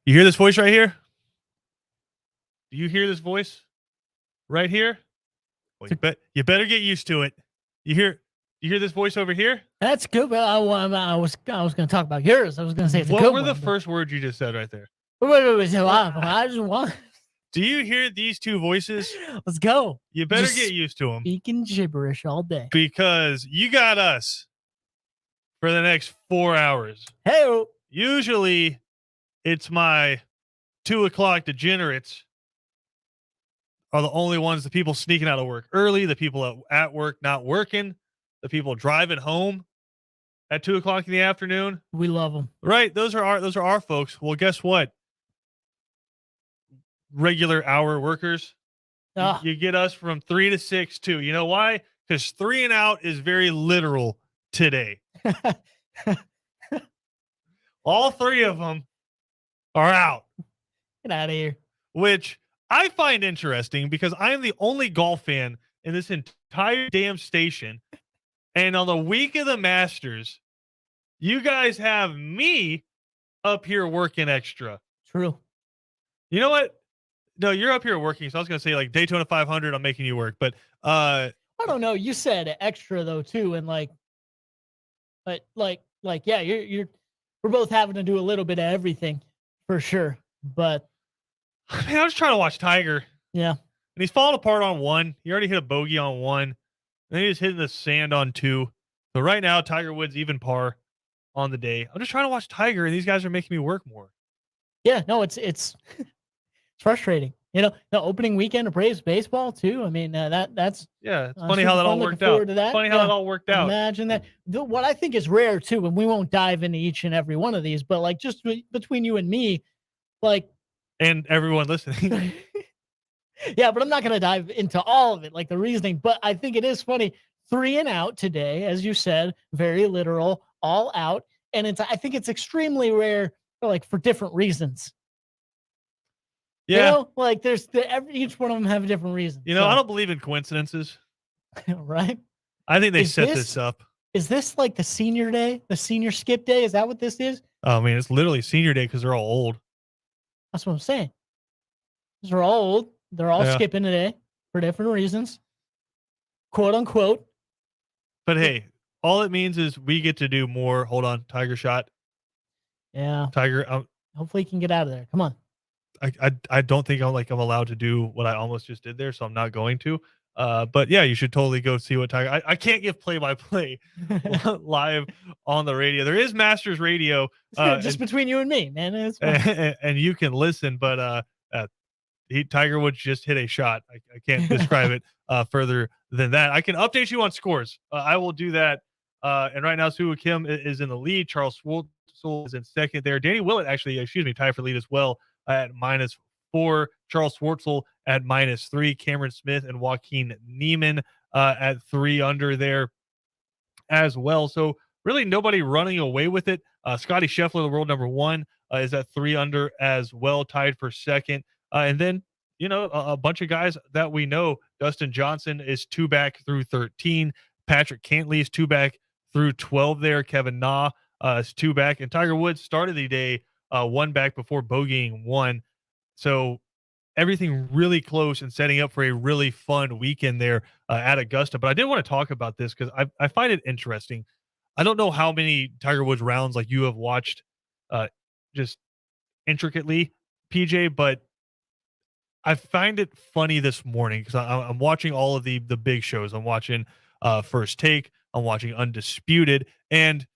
You hear this voice right here? Do you hear this voice right here? Well, you better get used to it. You hear this voice over here? That's good, but I was going to talk about yours. I was going to say it's a good one. What were the first words you just said right there? Wait. So I just want. Do you hear these two voices? Let's go. You better get used to them. Speaking gibberish all day. Because you got us for the next 4 hours. Hey. Usually, it's my 2 o'clock degenerates are the only ones, the people sneaking out of work early, the people at work not working, the people driving home at 2 o'clock in the afternoon. We love them. Right. Those are our folks. Well, guess what? Regular hour workers. You get us from 3 to 6 too. You know why? Because 3 and out is very literal today. All 3 of them are out. Get out of here. Which I find interesting because I am the only golf fan in this entire damn station. And on the week of the Masters, you guys have me up here working extra. True. You know what? No, you're up here working. So I was going to say like Daytona 500, I'm making you work. But I don't know. You said extra though too. And yeah, we're both having to do a little bit of everything for sure. But man, I was trying to watch Tiger. Yeah. And he's falling apart on 1. He already hit a bogey on 1. And then he's hitting the sand on 2. So right now, Tiger Woods even par on the day. I'm just trying to watch Tiger, and these guys are making me work more. Yeah, no, it's frustrating. You know, the opening weekend of Braves baseball too. I mean, that's it's funny how that all worked out. Funny how it all worked out. Imagine that. What I think is rare too, and we won't dive into each and every one of these, but like just between you and me, like. And everyone listening. Yeah, but I'm not going to dive into all of it, like the reasoning. But I think it is funny. 3 and out today, as you said, very literal, all out. And I think it's extremely rare, like for different reasons. Yeah. You know, like each one of them have a different reason. You know, I don't believe in coincidences. Right? I think they set this up. Is this like the senior day, the senior skip day? Is that what this is? Oh, man, it's literally senior day because they're all old. That's what I'm saying. They're all old. They're all skipping today for different reasons, quote unquote. But hey, all it means is we get to do more. Hold on, Tiger shot. Yeah, Tiger. Hopefully, he can get out of there. Come on. I don't think I'm allowed to do what I almost just did there, so I'm not going to. But yeah, you should totally go see what Tiger. I can't give play-by-play live on the radio. There is Masters Radio, just between you and me, man. And you can listen. But Tiger Woods just hit a shot. I can't describe it further than that. I can update you on scores. I will do that. And right now, Soo Kim is in the lead. Charles Schwartzel is in second there. Danny Willett actually, tied for lead as well at -4. Charles Schwartzel at -3. Cameron Smith and Joaquin Niemann at 3 under there as well. So really nobody running away with it. Scotty Scheffler, the world number 1, is at 3 under as well, tied for second. And then, a bunch of guys that we know. Dustin Johnson is 2 back through 13. Patrick Cantley is 2 back through 12 there. Kevin Na is 2 back. And Tiger Woods started the day 1 back before bogeying 1. So everything really close and setting up for a really fun weekend there at Augusta. But I did want to talk about this because I find it interesting. I don't know how many Tiger Woods rounds like you have watched just intricately, PJ, but I find it funny this morning because I'm watching all of the big shows. I'm watching First Take. I'm watching Undisputed. And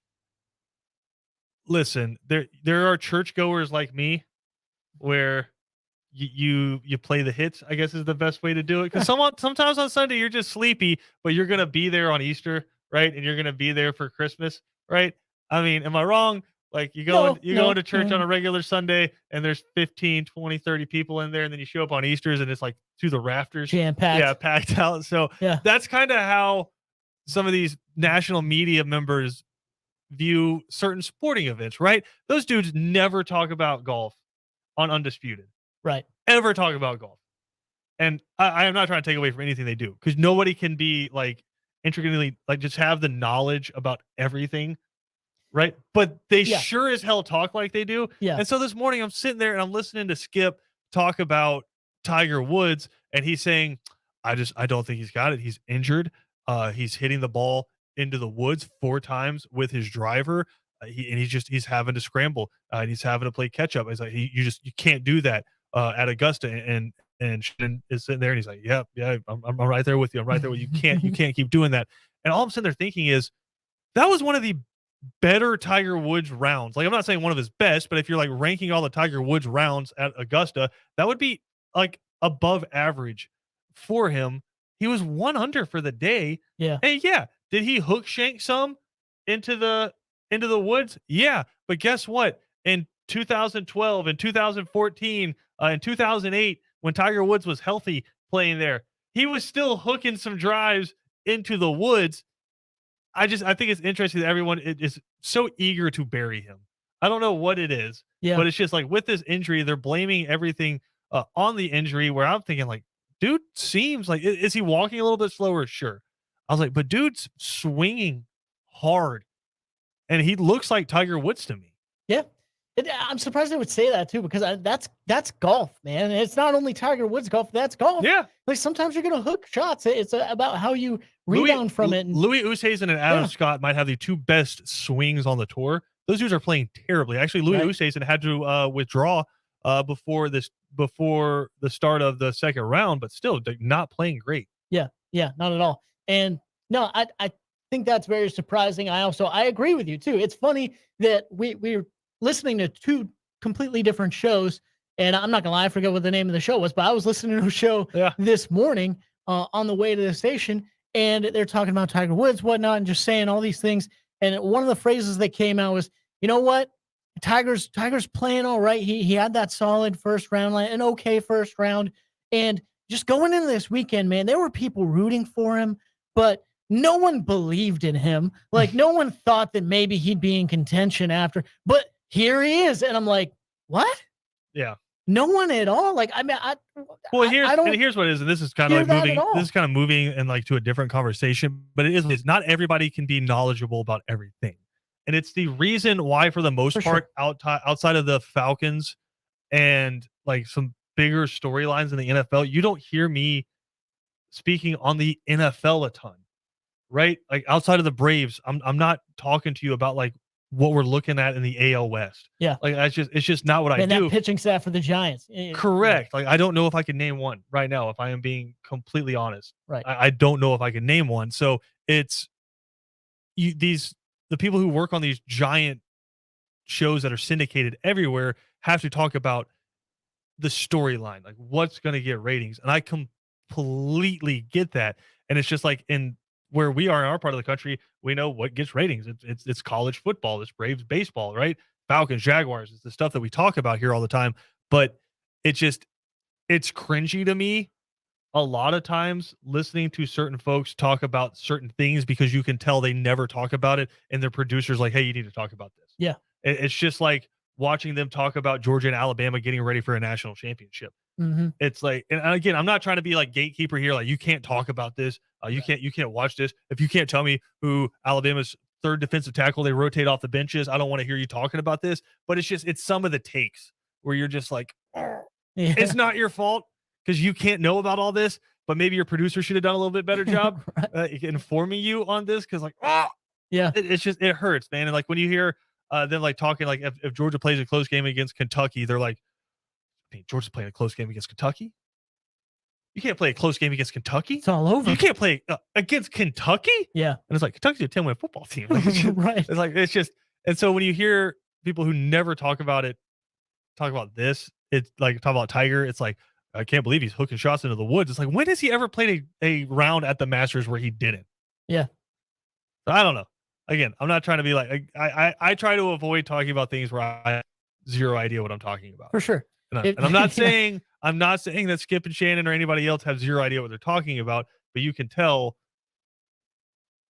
listen, there are churchgoers like me where you play the hits, I guess is the best way to do it. Because sometimes on Sunday you're just sleepy, but you're going to be there on Easter, right? And you're going to be there for Christmas, right? I mean, am I wrong? Like you go into church on a regular Sunday and there's 15, 20, 30 people in there. And then you show up on Easter's and it's like to the rafters. Jam-packed. Yeah, packed out. So that's kind of how some of these national media members view certain sporting events, right? Those dudes never talk about golf on Undisputed. Right. Ever talk about golf. And I am not trying to take away from anything they do because nobody can be like intricately, like just have the knowledge about everything right? But they Yeah. sure as hell talk like they do. Yeah. And so this morning I'm sitting there and I'm listening to Skip talk about Tiger Woods, and he's saying, I don't think he's got it. He's injured. He's hitting the ball into the woods 4 times with his driver. He's having to scramble. And he's having to play catch up. He's like, you can't do that at Augusta. And Shannon is sitting there and he's like, yeah, I'm right there with you. I'm right there with you. You can't keep doing that. And all I'm sitting there thinking is, that was one of the better Tiger Woods rounds. Like, I'm not saying one of his best, but if you're like ranking all the Tiger Woods rounds at Augusta, that would be like above average for him. He was 1 under for the day. Yeah. And yeah, did he hook shank some into the woods? Yeah. But guess what? In 2012 and 2014 and 2008, when Tiger Woods was healthy playing there, he was still hooking some drives into the woods. I think it's interesting that everyone is so eager to bury him. I don't know what it is, but it's just like with this injury, they're blaming everything on the injury, where I'm thinking like, dude seems like, is he walking a little bit slower? Sure. I was like, but dude's swinging hard and he looks like Tiger Woods to me. Yeah. I'm surprised they would say that too, because that's golf, man. It's not only Tiger Woods golf, that's golf. Yeah. Like sometimes you're going to hook shots. It's about how you rebound from it. Louis Oosthuizen and Adam Scott might have the 2 best swings on the tour. Those dudes are playing terribly. Actually, Louis Oosthuizen had to withdraw before the start of the second round, but still not playing great. Yeah, not at all. And no, I think that's very surprising. I agree with you too. It's funny that we're listening to 2 completely different shows, and I'm not gonna lie, I forget what the name of the show was, but I was listening to a show this morning on the way to the station, and they're talking about Tiger Woods, whatnot, and just saying all these things. And one of the phrases that came out was, you know what? Tiger's playing all right. He had that solid first round, an okay first round. And just going into this weekend, man, there were people rooting for him, but no one believed in him. Like no one thought that maybe he'd be in contention after, but here he is. And I'm like, what? Yeah. No one at all. Like, I mean, here's what it is. And this is kind of like moving. This is kind of moving and like to a different conversation, but it's not everybody can be knowledgeable about everything. And it's the reason why, for the most part, outside of the Falcons and like some bigger storylines in the NFL, you don't hear me speaking on the NFL a ton, right? Like outside of the Braves, I'm not talking to you about like what we're looking at in the AL West. Yeah. Like it's just not what I do. That pitching staff for the Giants. Correct. Like I don't know if I can name one right now, if I am being completely honest. Right. I don't know if I can name one. So it's the people who work on these giant shows that are syndicated everywhere have to talk about the storyline, like what's going to get ratings. And I completely get that. And it's just like in where we are in our part of the country, we know what gets ratings. It's college football, it's Braves baseball, right? Falcons, Jaguars. It's the stuff that we talk about here all the time. But it's cringy to me a lot of times listening to certain folks talk about certain things, because you can tell they never talk about it. And their producer's like, hey, you need to talk about this. Yeah. It's just like watching them talk about Georgia and Alabama getting ready for a national championship. Mm-hmm. It's like, and again, I'm not trying to be like gatekeeper here. Like you can't talk about this. You can't watch this. If you can't tell me who Alabama's 3rd defensive tackle they rotate off the benches, I don't want to hear you talking about this. But it's some of the takes where you're just like, it's not your fault because you can't know about all this, but maybe your producer should have done a little bit better job informing you on this. Cause like, it hurts, man. And like when you hear them like talking, like if Georgia plays a close game against Kentucky, they're like, hey, Georgia's playing a close game against Kentucky. You can't play a close game against Kentucky. It's all over. You can't play against Kentucky. Yeah. And it's like, Kentucky's a 10-win football team. Like, right. It's like, and so when you hear people who never talk about this, it's like, talk about Tiger. It's like, I can't believe he's hooking shots into the woods. It's like, when has he ever played a round at the Masters where he didn't? Yeah. So I don't know. Again, I'm not trying to be like, I try to avoid talking about things where I have zero idea what I'm talking about. For sure. And I'm not saying that Skip and Shannon or anybody else have zero idea what they're talking about, but you can tell.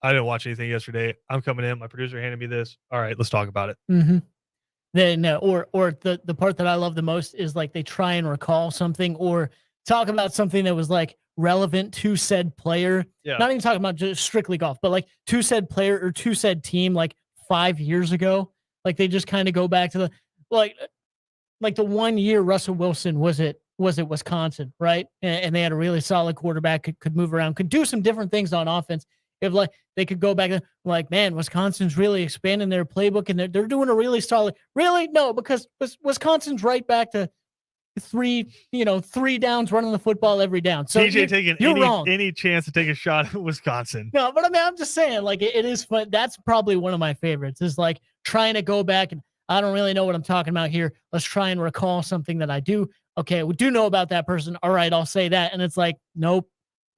I didn't watch anything yesterday. I'm coming in. My producer handed me this. All right, let's talk about it. Mm-hmm. Then, or the part that I love the most is like they try and recall something or talk about something that was like relevant to said player. Yeah. Not even talking about just strictly golf, but like to said player or to said team like 5 years ago. Like they just kind of go back to the like like the 1 year Russell Wilson was at Wisconsin, right? And they had a really solid quarterback, could move around, could do some different things on offense. If like they could go back and like, man, Wisconsin's really expanding their playbook and they're doing a really solid. Really? No, because Wisconsin's right back to three downs running the football every down. So TJ taking you're wrong. any chance to take a shot at Wisconsin. No, but I mean, I'm just saying, like, it is fun. That's probably one of my favorites is like trying to go back and I don't really know what I'm talking about here. Let's try and recall something that I do. Okay, we do know about that person. All right, I'll say that. And it's like, nope.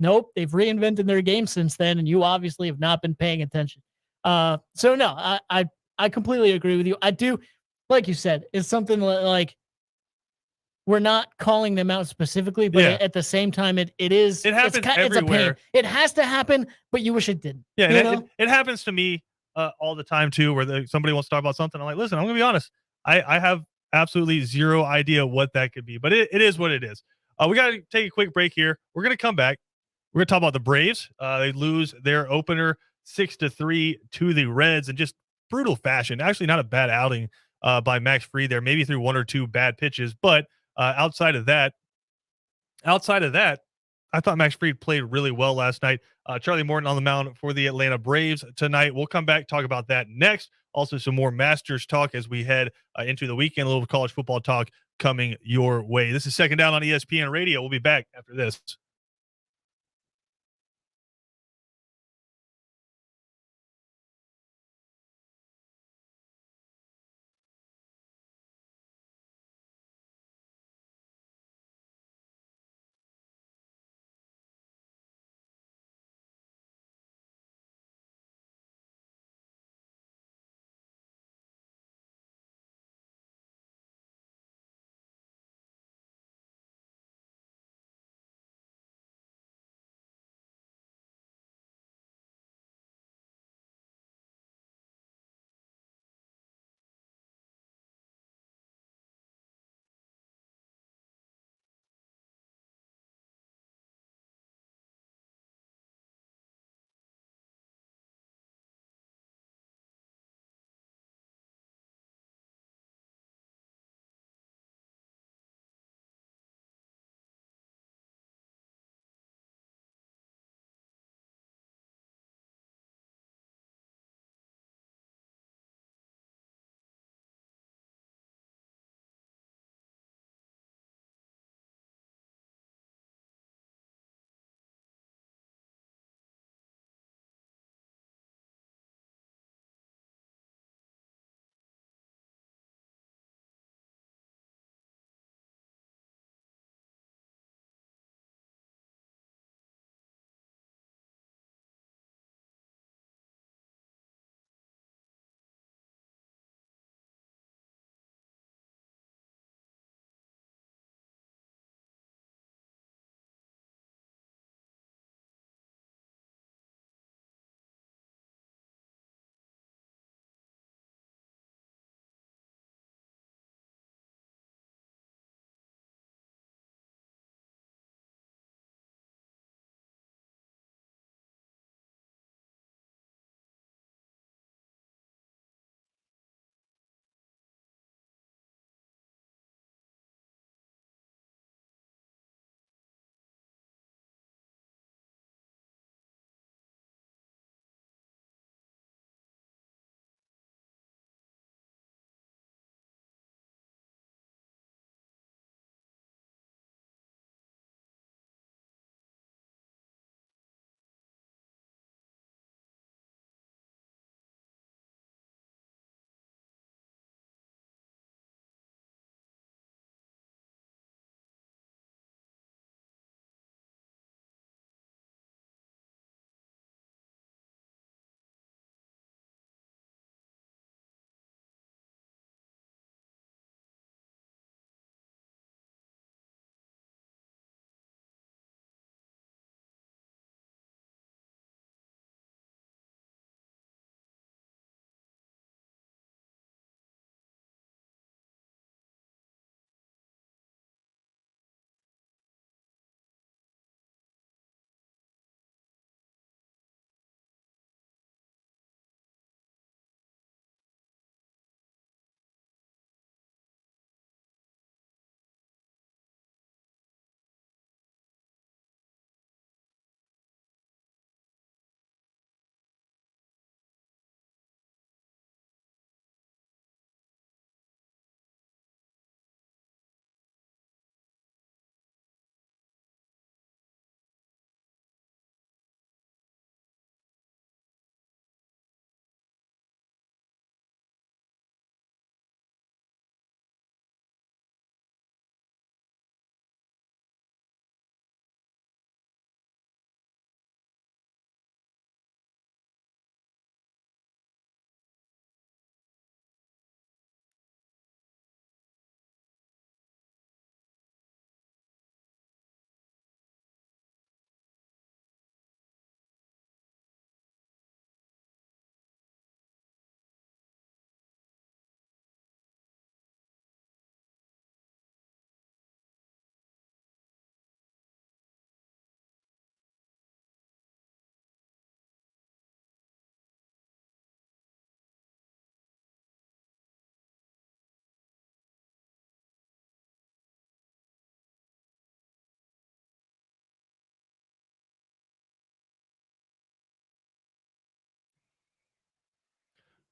They've reinvented their game since then, and you obviously have not been paying attention. So no, I completely agree with you. I do, like you said, it's something like we're not calling them out specifically, but at the same time, it is. It happens everywhere. It's a pain. It has to happen, but you wish it didn't. Yeah, it happens to me all the time too, where somebody wants to talk about something. I'm like, listen, I'm gonna be honest. I have absolutely zero idea what that could be, but it is what it is. We got to take a quick break here. We're gonna come back. We're gonna talk about the Braves. They lose their opener 6-3 to the Reds in just brutal fashion. Actually, not a bad outing by Max Fried there, maybe through one or two bad pitches, but outside of that, I thought Max Fried played really well last night. Charlie Morton on the mound for the Atlanta Braves tonight. We'll come back, talk about that next. Also, some more Masters talk as we head into the weekend. A little college football talk coming your way. This is Second Down on ESPN Radio. We'll be back after this.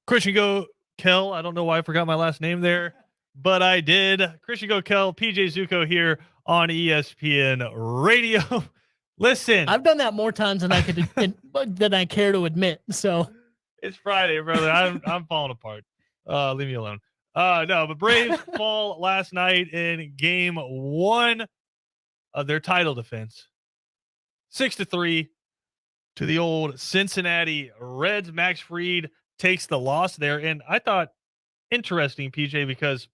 Christian Go Kell. I don't know why I forgot my last name there, but I did. Christian Go Kell, PJ Zuko here on ESPN Radio. Listen, I've done that more times than I could than I care to admit. So it's Friday, brother. I'm falling apart. Leave me alone. No, but Braves fall last night in game 1 of their title defense. 6-3 to the old Cincinnati Reds. Max Fried takes the loss there. And I thought interesting, PJ, because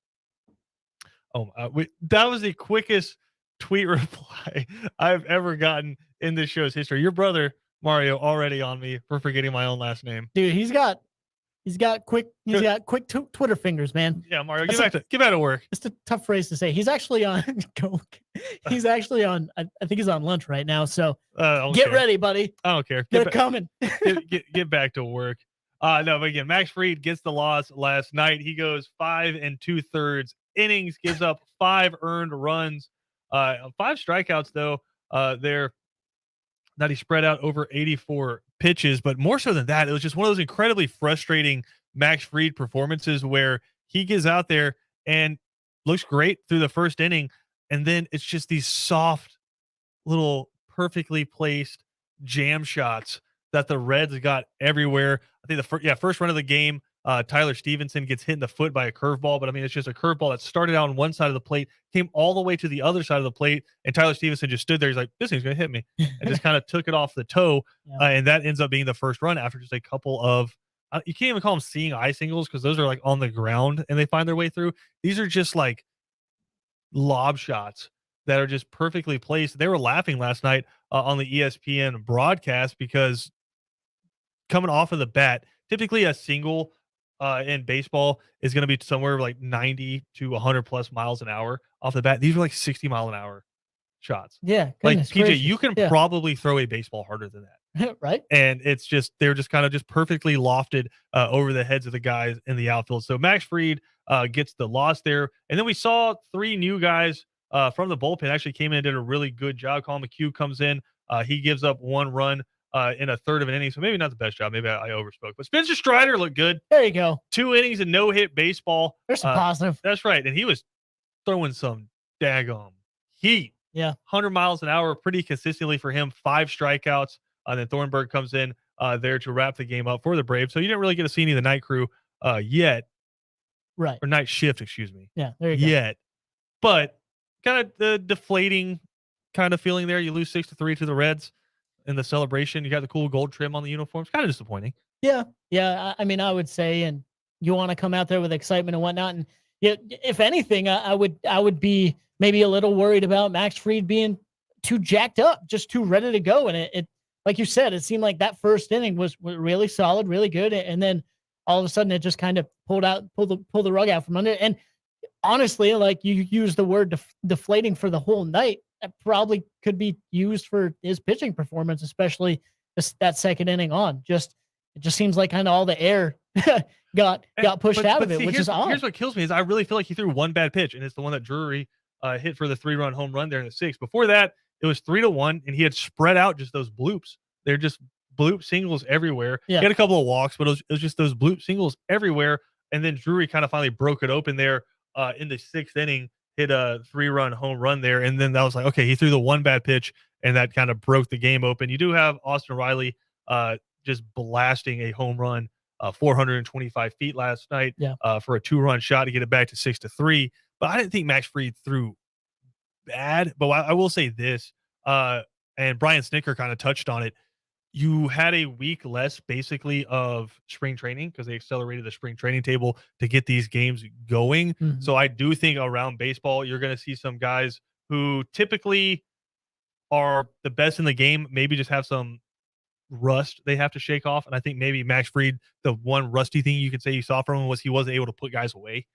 that was the quickest tweet reply I've ever gotten in this show's history. Your brother, Mario, already on me for forgetting my own last name. Dude, he's got quick Twitter fingers, man. Yeah, Mario, get back to work. It's a tough phrase to say. He's actually on he's actually on I think he's on lunch right now. So get ready, buddy. I don't care. They're coming. get back to work. No, but again, Max Fried gets the loss last night. He goes 5 2/3 innings, gives up 5 earned runs, 5 strikeouts though. There that he spread out over 84 pitches, but more so than that, it was just one of those incredibly frustrating Max Fried performances where he gets out there and looks great through the first inning, and then it's just these soft little perfectly placed jam shots that the Reds got everywhere. I think the first run of the game, Tyler Stevenson gets hit in the foot by a curveball, but I mean, it's just a curveball that started out on one side of the plate, came all the way to the other side of the plate, and Tyler Stevenson just stood there. He's like, this thing's going to hit me, and just kind of took it off the toe, and that ends up being the first run after just a couple of, you can't even call them seeing eye singles because those are like on the ground and they find their way through. These are just like lob shots that are just perfectly placed. They were laughing last night on the ESPN broadcast because coming off of the bat, typically a single in baseball is going to be somewhere like 90 to 100 plus miles an hour off the bat. These are like 60 mile an hour shots. Yeah. Like PJ, gracious. you can probably throw a baseball harder than that. Right. And it's just, they're just kind of just perfectly lofted over the heads of the guys in the outfield. So Max Fried gets the loss there. And then we saw 3 new guys from the bullpen actually came in and did a really good job. Colin McHugh comes in. He gives up 1 run in a third of an inning. So maybe not the best job. Maybe I overspoke. But Spencer Strider looked good. There you go. 2 innings and no-hit baseball. There's some positive. That's right. And he was throwing some daggum heat. Yeah. 100 miles an hour pretty consistently for him. 5 strikeouts. Then Thornburg comes in there to wrap the game up for the Braves. So you didn't really get to see any of the night crew yet. Right. Or night shift, excuse me. Yeah, there you go. Yet. But kind of the deflating kind of feeling there. You lose 6-3 to the Reds in the celebration. You got the cool gold trim on the uniforms. Kind of disappointing. Yeah. Yeah. I mean, I would say, and you want to come out there with excitement and whatnot. And yeah, if anything, I would be maybe a little worried about Max Fried being too jacked up, just too ready to go. And it like you said, it seemed like that first inning was really solid, really good. And then all of a sudden it just kind of pull the rug out from under it. And honestly, like you use the word deflating for the whole night, that probably could be used for his pitching performance, especially that second inning on. It just seems like kind of all the air got pushed out of it, which is odd. Here's what kills me is I really feel like he threw 1 bad pitch, and it's the one that Drury hit for the 3-run home run there in the 6th. Before that, it was 3-1, and he had spread out just those bloops. They're just bloop singles everywhere. Yeah. He had a couple of walks, but it was just those bloop singles everywhere. And then Drury kind of finally broke it open there in the 6th inning, hit a 3-run home run there. And then that was like, okay, he threw the 1 bad pitch, and that kind of broke the game open. You do have Austin Riley just blasting a home run 425 feet last night for a 2-run shot to get it back to 6-3. But I didn't think Max Fried threw bad. But I will say this, and Brian Snicker kind of touched on it. You had a week less basically of spring training because they accelerated the spring training table to get these games going. Mm-hmm. So I do think around baseball, you're going to see some guys who typically are the best in the game, maybe just have some rust they have to shake off. And I think maybe Max Fried, the one rusty thing you could say you saw from him was he wasn't able to put guys away.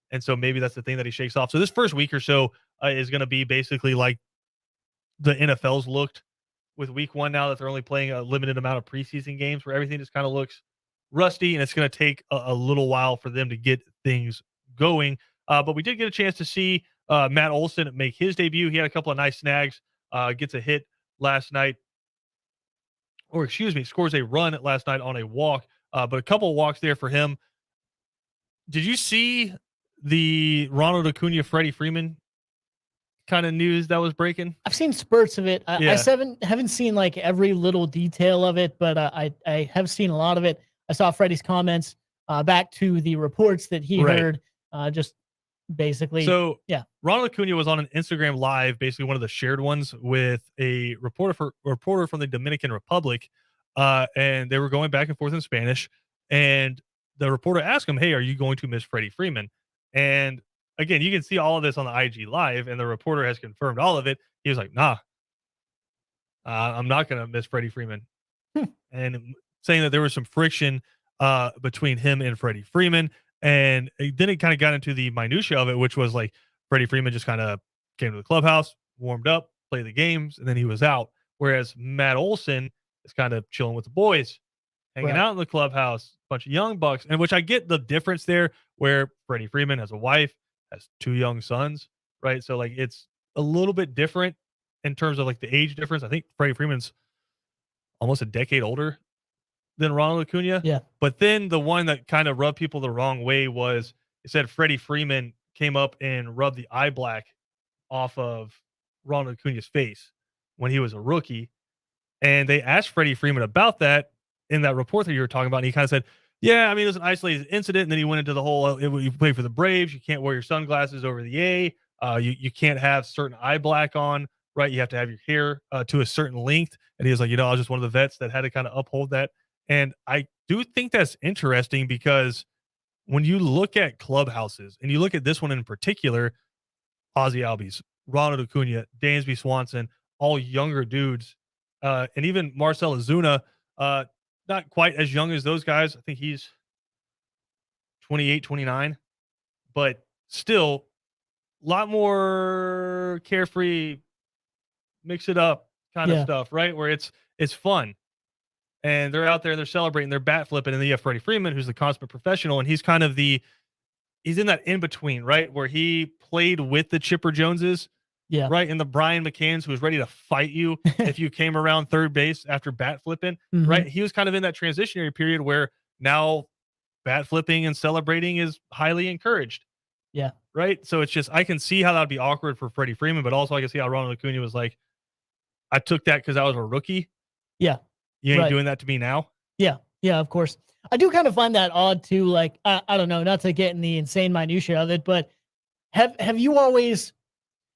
And so maybe that's the thing that he shakes off. So this first week or so is going to be basically like the NFL's looked with week 1 now that they're only playing a limited amount of preseason games where everything just kind of looks rusty, and it's going to take a little while for them to get things going. But we did get a chance to see Matt Olson make his debut. He had a couple of nice snags, gets a hit last night, or excuse me, scores a run last night on a walk. but a couple of walks there for him. Did you see the Ronald Acuna, Freddie Freeman kind of news that was breaking? I've seen spurts of it. I haven't seen like every little detail of it, but I have seen a lot of it. I saw Freddie's comments back to the reports that he heard, just basically. So yeah, Ronald Acuna was on an Instagram Live, basically one of the shared ones, with a reporter from the Dominican Republic, and they were going back and forth in Spanish. And the reporter asked him, "Hey, are you going to miss Freddie Freeman?" And again, you can see all of this on the IG Live, and the reporter has confirmed all of it. He was like, "Nah, I'm not going to miss Freddie Freeman," and saying that there was some friction between him and Freddie Freeman. And then it kind of got into the minutia of it, which was like Freddie Freeman just kind of came to the clubhouse, warmed up, played the games, and then he was out. Whereas Matt Olson is kind of chilling with the boys, hanging out in the clubhouse, bunch of young bucks, and which I get the difference there, where Freddie Freeman has a wife, has 2 young sons, right? So like it's a little bit different in terms of like the age difference. I think Freddie Freeman's almost a decade older than Ronald Acuna. Yeah. But then the one that kind of rubbed people the wrong way was it said Freddie Freeman came up and rubbed the eye black off of Ronald Acuna's face when he was a rookie. And they asked Freddie Freeman about that in that report that you were talking about. And he kind of said, yeah, I mean, it was an isolated incident. And then he went into the whole, you play for the Braves, you can't wear your sunglasses over the A. You can't have certain eye black on, right? You have to have your hair to a certain length. And he was like, I was just one of the vets that had to kind of uphold that. And I do think that's interesting because when you look at clubhouses and you look at this one in particular, Ozzie Albies, Ronald Acuna, Dansby Swanson, all younger dudes, and even Marcell Ozuna, not quite as young as those guys. I think he's 28, 29, but still a lot more carefree, mix it up kind of stuff, right? Where it's fun. And they're out there, they're celebrating, they're bat flipping. And then you have Freddie Freeman, who's the consummate professional. And he's kind of he's in that in between, right? Where he played with the Chipper Joneses, right? And the Brian McCanns, who was ready to fight you if you came around third base after bat flipping, right? He was kind of in that transitionary period where now bat flipping and celebrating is highly encouraged. Yeah. Right. So it's just, I can see how that would be awkward for Freddie Freeman, but also I can see how Ronald Acuna was like, I took that because I was a rookie. Yeah. You ain't doing that to me now. Yeah. Yeah, of course. I do kind of find that odd too. Like, I don't know, not to get in the insane minutia of it, but have you always,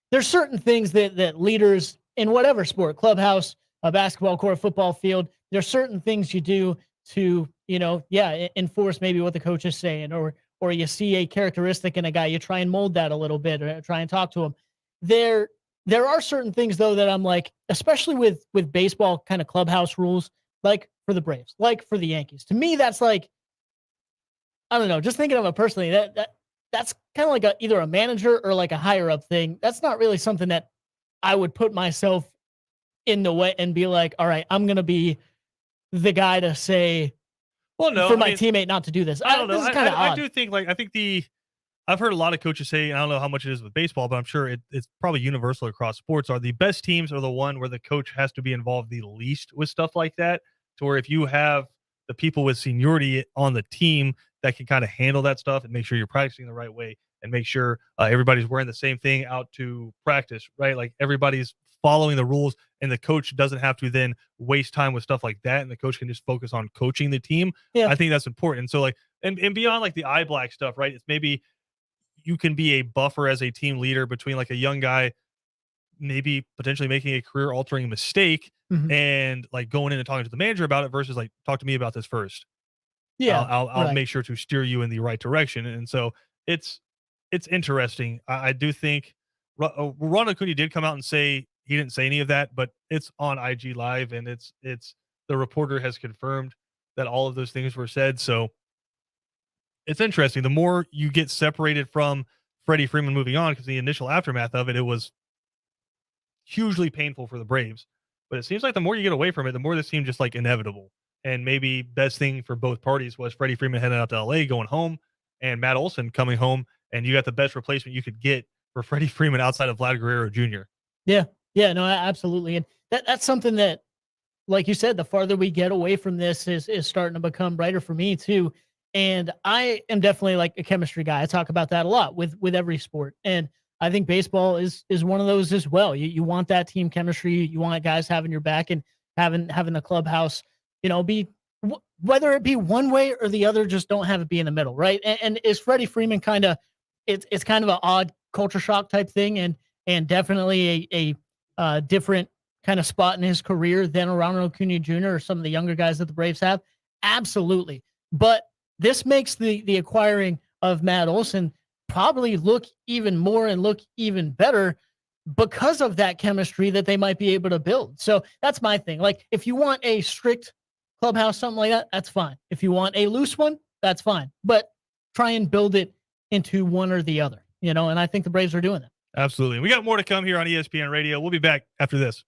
there's certain things that leaders in whatever sport, clubhouse, a basketball court, football field, there's certain things you do to, enforce maybe what the coach is saying, or you see a characteristic in a guy, you try and mold that a little bit or try and talk to him. There are certain things though that I'm like, especially with baseball kind of clubhouse rules, like for the Braves, like for the Yankees. To me, that's like, I don't know, just thinking of it personally, that's kind of like either a manager or like a higher up thing. That's not really something that I would put myself in the way and be like, all right, I'm going to be the guy to say, well, no, for my teammate not to do this. I don't know. I do think I've heard a lot of coaches say, I don't know how much it is with baseball, but I'm sure it's probably universal across sports, are the best teams are the one where the coach has to be involved the least with stuff like that. To where if you have the people with seniority on the team that can kind of handle that stuff and make sure you're practicing the right way and make sure everybody's wearing the same thing out to practice, right? Like everybody's following the rules and the coach doesn't have to then waste time with stuff like that. And the coach can just focus on coaching the team. Yeah. I think that's important. And so like, and beyond like the eye black stuff, right? It's maybe you can be a buffer as a team leader between like a young guy maybe potentially making a career altering mistake and like going in and talking to the manager about it versus like, talk to me about this first. Yeah. I'll make sure to steer you in the right direction. And so it's interesting. I do think Ron Acuna did come out and say he didn't say any of that, but it's on IG Live and it's the reporter has confirmed that all of those things were said. So it's interesting. The more you get separated from Freddie Freeman moving on, because the initial aftermath of it, it was hugely painful for the Braves. But it seems like the more you get away from it, the more this seemed just like inevitable. And maybe best thing for both parties was Freddie Freeman heading out to LA, going home, and Matt Olson coming home, and you got the best replacement you could get for Freddie Freeman outside of Vlad Guerrero Jr. Yeah. Yeah, no, absolutely. And that's something that like you said, the farther we get away from this is starting to become brighter for me too. And I am definitely like a chemistry guy. I talk about that a lot with every sport. And I think baseball is one of those as well. You want that team chemistry. You want guys having your back and having the clubhouse, be whether it be one way or the other, just don't have it be in the middle, right? And is Freddie Freeman kind of it's kind of an odd culture shock type thing, and definitely a different kind of spot in his career than Ronald Acuna Jr. or some of the younger guys that the Braves have. Absolutely. But this makes the acquiring of Matt Olson probably look even more and look even better because of that chemistry that they might be able to build. So that's my thing. Like, if you want a strict clubhouse, something like that, that's fine. If you want a loose one, that's fine. But try and build it into one or the other, and I think the Braves are doing that. Absolutely. We got more to come here on ESPN Radio. We'll be back after this.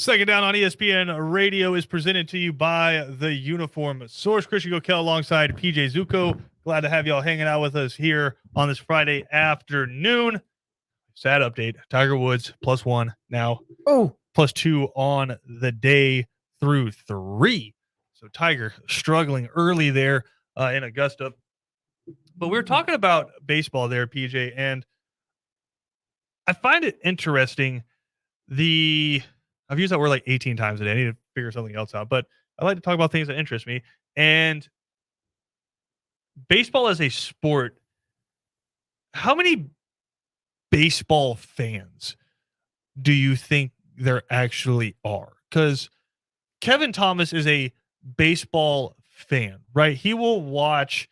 Second Down on ESPN Radio is presented to you by the Uniform Source. Christian Gokel alongside PJ Zuko. Glad to have y'all hanging out with us here on this Friday afternoon. Sad update. Tiger Woods +1 now. Oh, +2 on the day through 3. So Tiger struggling early there in Augusta. But we were talking about baseball there, PJ, and I find it interesting. I've used that word like 18 times a day. I need to figure something else out, but I like to talk about things that interest me. And baseball as a sport, how many baseball fans do you think there actually are? Because Kevin Thomas is a baseball fan, right? He will watch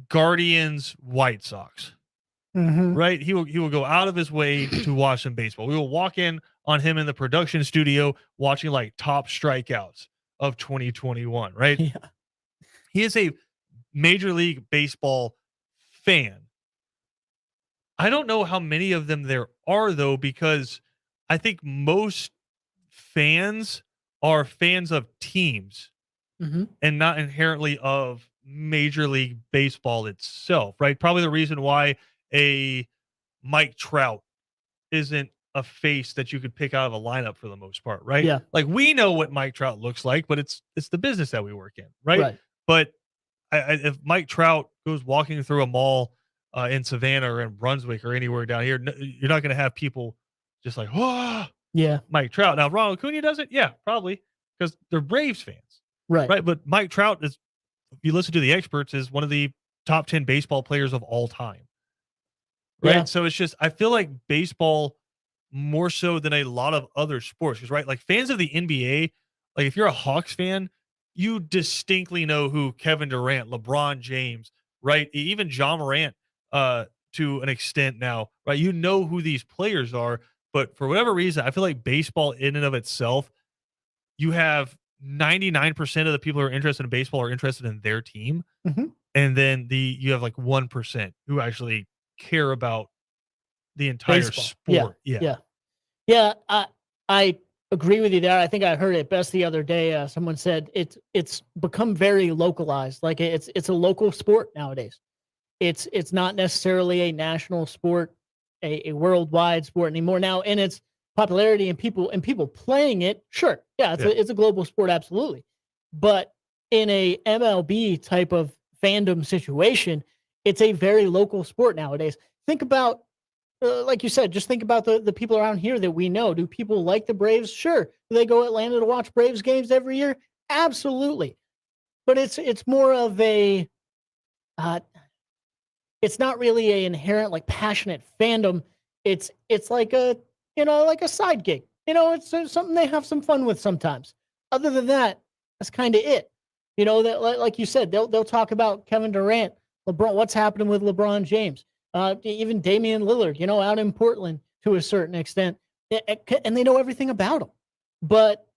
Guardians White Sox. Right? He will go out of his way to watch some baseball. We will walk in on him in the production studio watching like top strikeouts of 2021, right? Yeah. He is a Major League Baseball fan. I don't know how many of them there are, though, because I think most fans are fans of teams and not inherently of Major League Baseball itself, right? Probably the reason why a Mike Trout isn't a face that you could pick out of a lineup for the most part, right? Yeah. Like we know what Mike Trout looks like, but it's the business that we work in, right? But if Mike Trout goes walking through a mall in Savannah or in Brunswick or anywhere down here, you're not going to have people just like, oh, yeah, Mike Trout. Now Ronald Acuna does it, yeah, probably because they're Braves fans, right? But Mike Trout is, if you listen to the experts, is one of the top 10 baseball players of all time. Right. Yeah. So it's just, I feel like baseball more so than a lot of other sports. Because, right, like fans of the NBA, like if you're a Hawks fan, you distinctly know who Kevin Durant, LeBron James, right? Even John Morant to an extent now, right? You know who these players are. But for whatever reason, I feel like baseball in and of itself, you have 99% of the people who are interested in baseball are interested in their team. And then you have like 1% who actually care about the entire baseball. sport. Yeah. I agree with you there. I think I heard it best the other day. Someone said it's become very localized. Like it's a local sport nowadays. It's not necessarily a national sport, a worldwide sport anymore now. And its popularity and people playing it, sure, yeah, it's a global sport, absolutely. But in a MLB type of fandom situation, it's a very local sport nowadays. Think about, like you said, just think about the people around here that we know. Do people like the Braves? Sure. Do they go Atlanta to watch Braves games every year? Absolutely. But it's more of a, it's not really a inherent like passionate fandom. It's like a, like a side gig. It's something they have some fun with sometimes. Other than that, that's kind of it. That like you said, they'll talk about Kevin Durant, LeBron, what's happening with LeBron James, even Damian Lillard, out in Portland to a certain extent, and they know everything about him. But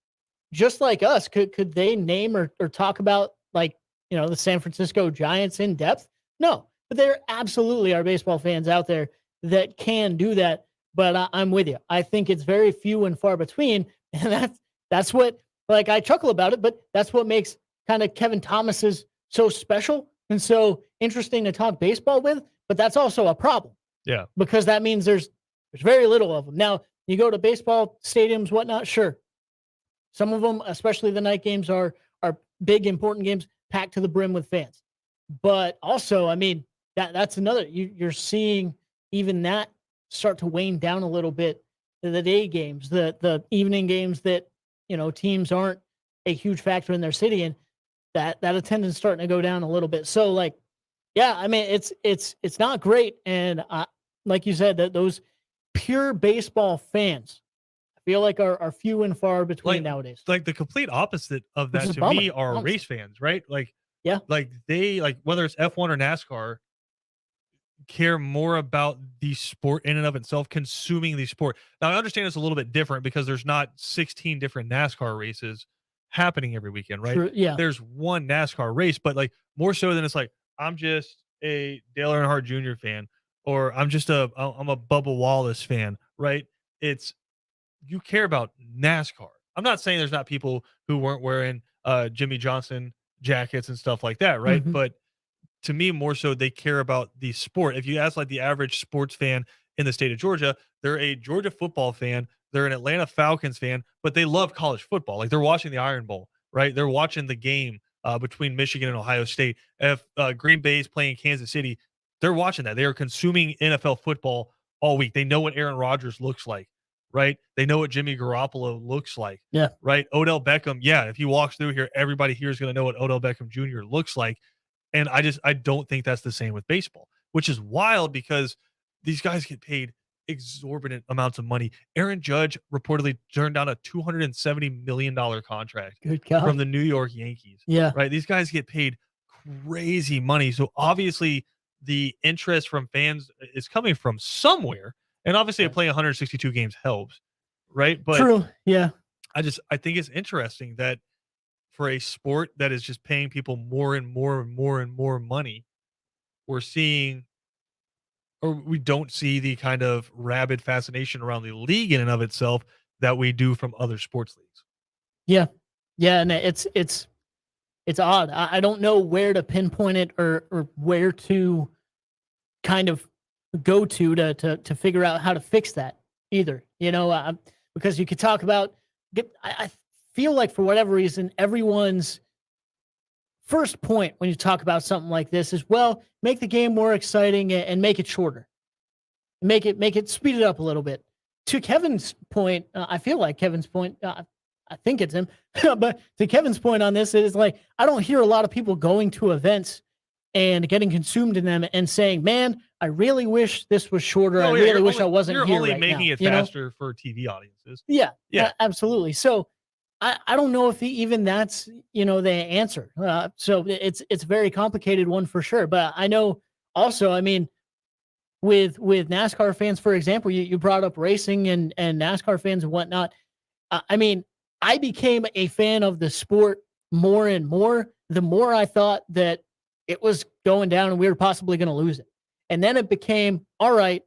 just like us, could they name or talk about like the San Francisco Giants in depth? No, but there absolutely are baseball fans out there that can do that. But I'm with you. I think it's very few and far between, and that's what, like, I chuckle about it, but that's what makes kind of Kevin Thomas's so special and so interesting to talk baseball with. But that's also a problem. Yeah, because that means there's very little of them. Now you go to baseball stadiums, whatnot. Sure, some of them, especially the night games, are big important games, packed to the brim with fans. But also, I mean, that's another. You're seeing even that start to wane down a little bit. The day games, the evening games that teams aren't a huge factor in their city, and that attendance starting to go down a little bit. So like, yeah, I mean, it's not great. And like you said, that those pure baseball fans, I feel like are few and far between nowadays. Like the complete opposite of that to me are race fans, right? Like, yeah, like they like whether it's F1 or NASCAR, care more about the sport in and of itself, consuming the sport. Now I understand it's a little bit different because there's not 16 different NASCAR races happening every weekend, right? True, yeah. There's one NASCAR race, but like more so than it's like, I'm just a Dale Earnhardt Jr. fan, or I'm a Bubba Wallace fan, right? It's you care about NASCAR. I'm not saying there's not people who weren't wearing Jimmy Johnson jackets and stuff like that, right? Mhm. But to me, more so, they care about the sport. If you ask like the average sports fan in the state of Georgia, they're a Georgia football fan, they're an Atlanta Falcons fan, but they love college football. Like they're watching the Iron Bowl, right? They're watching the game between Michigan and Ohio State. If Green Bay is playing Kansas City, they're watching that. They are consuming NFL football all week. They know what Aaron Rodgers looks like, right? They know what Jimmy Garoppolo looks like, Yeah. right? Odell Beckham, yeah. If he walks through here, everybody here is going to know what Odell Beckham Jr. looks like. And I don't think that's the same with baseball, which is wild because these guys get paid exorbitant amounts of money. Aaron Judge reportedly turned down a $270 million contract Good from God. the New York Yankees. Yeah. Right. These guys get paid crazy money. So obviously the interest from fans is coming from somewhere. And obviously Yeah. playing 162 games helps. Right. But True. Yeah. I think it's interesting that for a sport that is just paying people more and more and more and more money, we're seeing, or we don't see the kind of rabid fascination around the league in and of itself that we do from other sports leagues. Yeah. Yeah. And it's odd. I don't know where to pinpoint it or where to kind of go to figure out how to fix that either. Because you could talk about, I feel like for whatever reason, everyone's first point when you talk about something like this is, well, make the game more exciting and make it shorter. Make it speed it up a little bit. To Kevin's point, I feel like Kevin's point, I think it's him, but to Kevin's point on this, it is like, I don't hear a lot of people going to events and getting consumed in them and saying, man, I really wish this was shorter. I really wish I wasn't here. You're only right making now, it faster for TV audiences. Yeah. Yeah. Absolutely. So I don't know if even that's, the answer. So it's very complicated one for sure. But I know also, I mean, with NASCAR fans, for example, you brought up racing and NASCAR fans and whatnot. I mean, I became a fan of the sport more and more, the more I thought that it was going down and we were possibly going to lose it. And then it became, all right,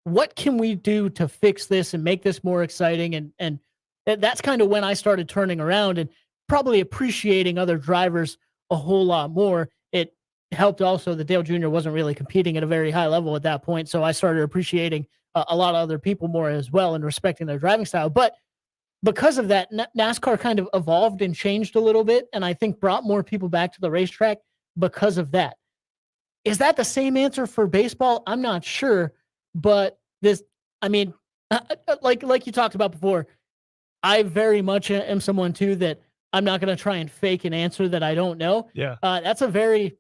what can we do to fix this and make this more exciting? And that's kind of when I started turning around and probably appreciating other drivers a whole lot more. It helped also that Dale Jr. wasn't really competing at a very high level at that point. So I started appreciating a lot of other people more as well and respecting their driving style. But because of that, NASCAR kind of evolved and changed a little bit, and I think brought more people back to the racetrack because of that. Is that the same answer for baseball? I'm not sure, but I mean, like you talked about before, I very much am someone too that I'm not going to try and fake an answer that I don't know. Yeah. That's a very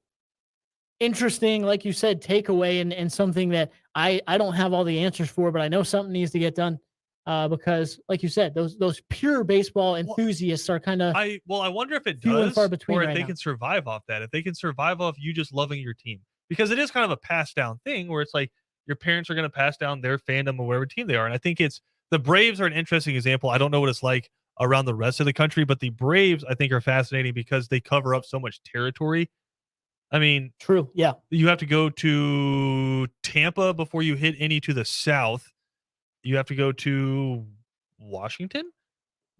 interesting, like you said, takeaway and something that I don't have all the answers for, but I know something needs to get done. Because, like you said, those pure baseball enthusiasts are kind of I wonder if it few and does, far between or if right they now. can survive off that. If they can survive off you just loving your team, because it is kind of a passed down thing where it's like your parents are going to pass down their fandom of whatever team they are. And I think the Braves are an interesting example. I don't know what it's like around the rest of the country, but the Braves I think are fascinating because they cover up so much territory. I mean, True, yeah, you have to go to Tampa before you hit any to the south. You have to go to Washington,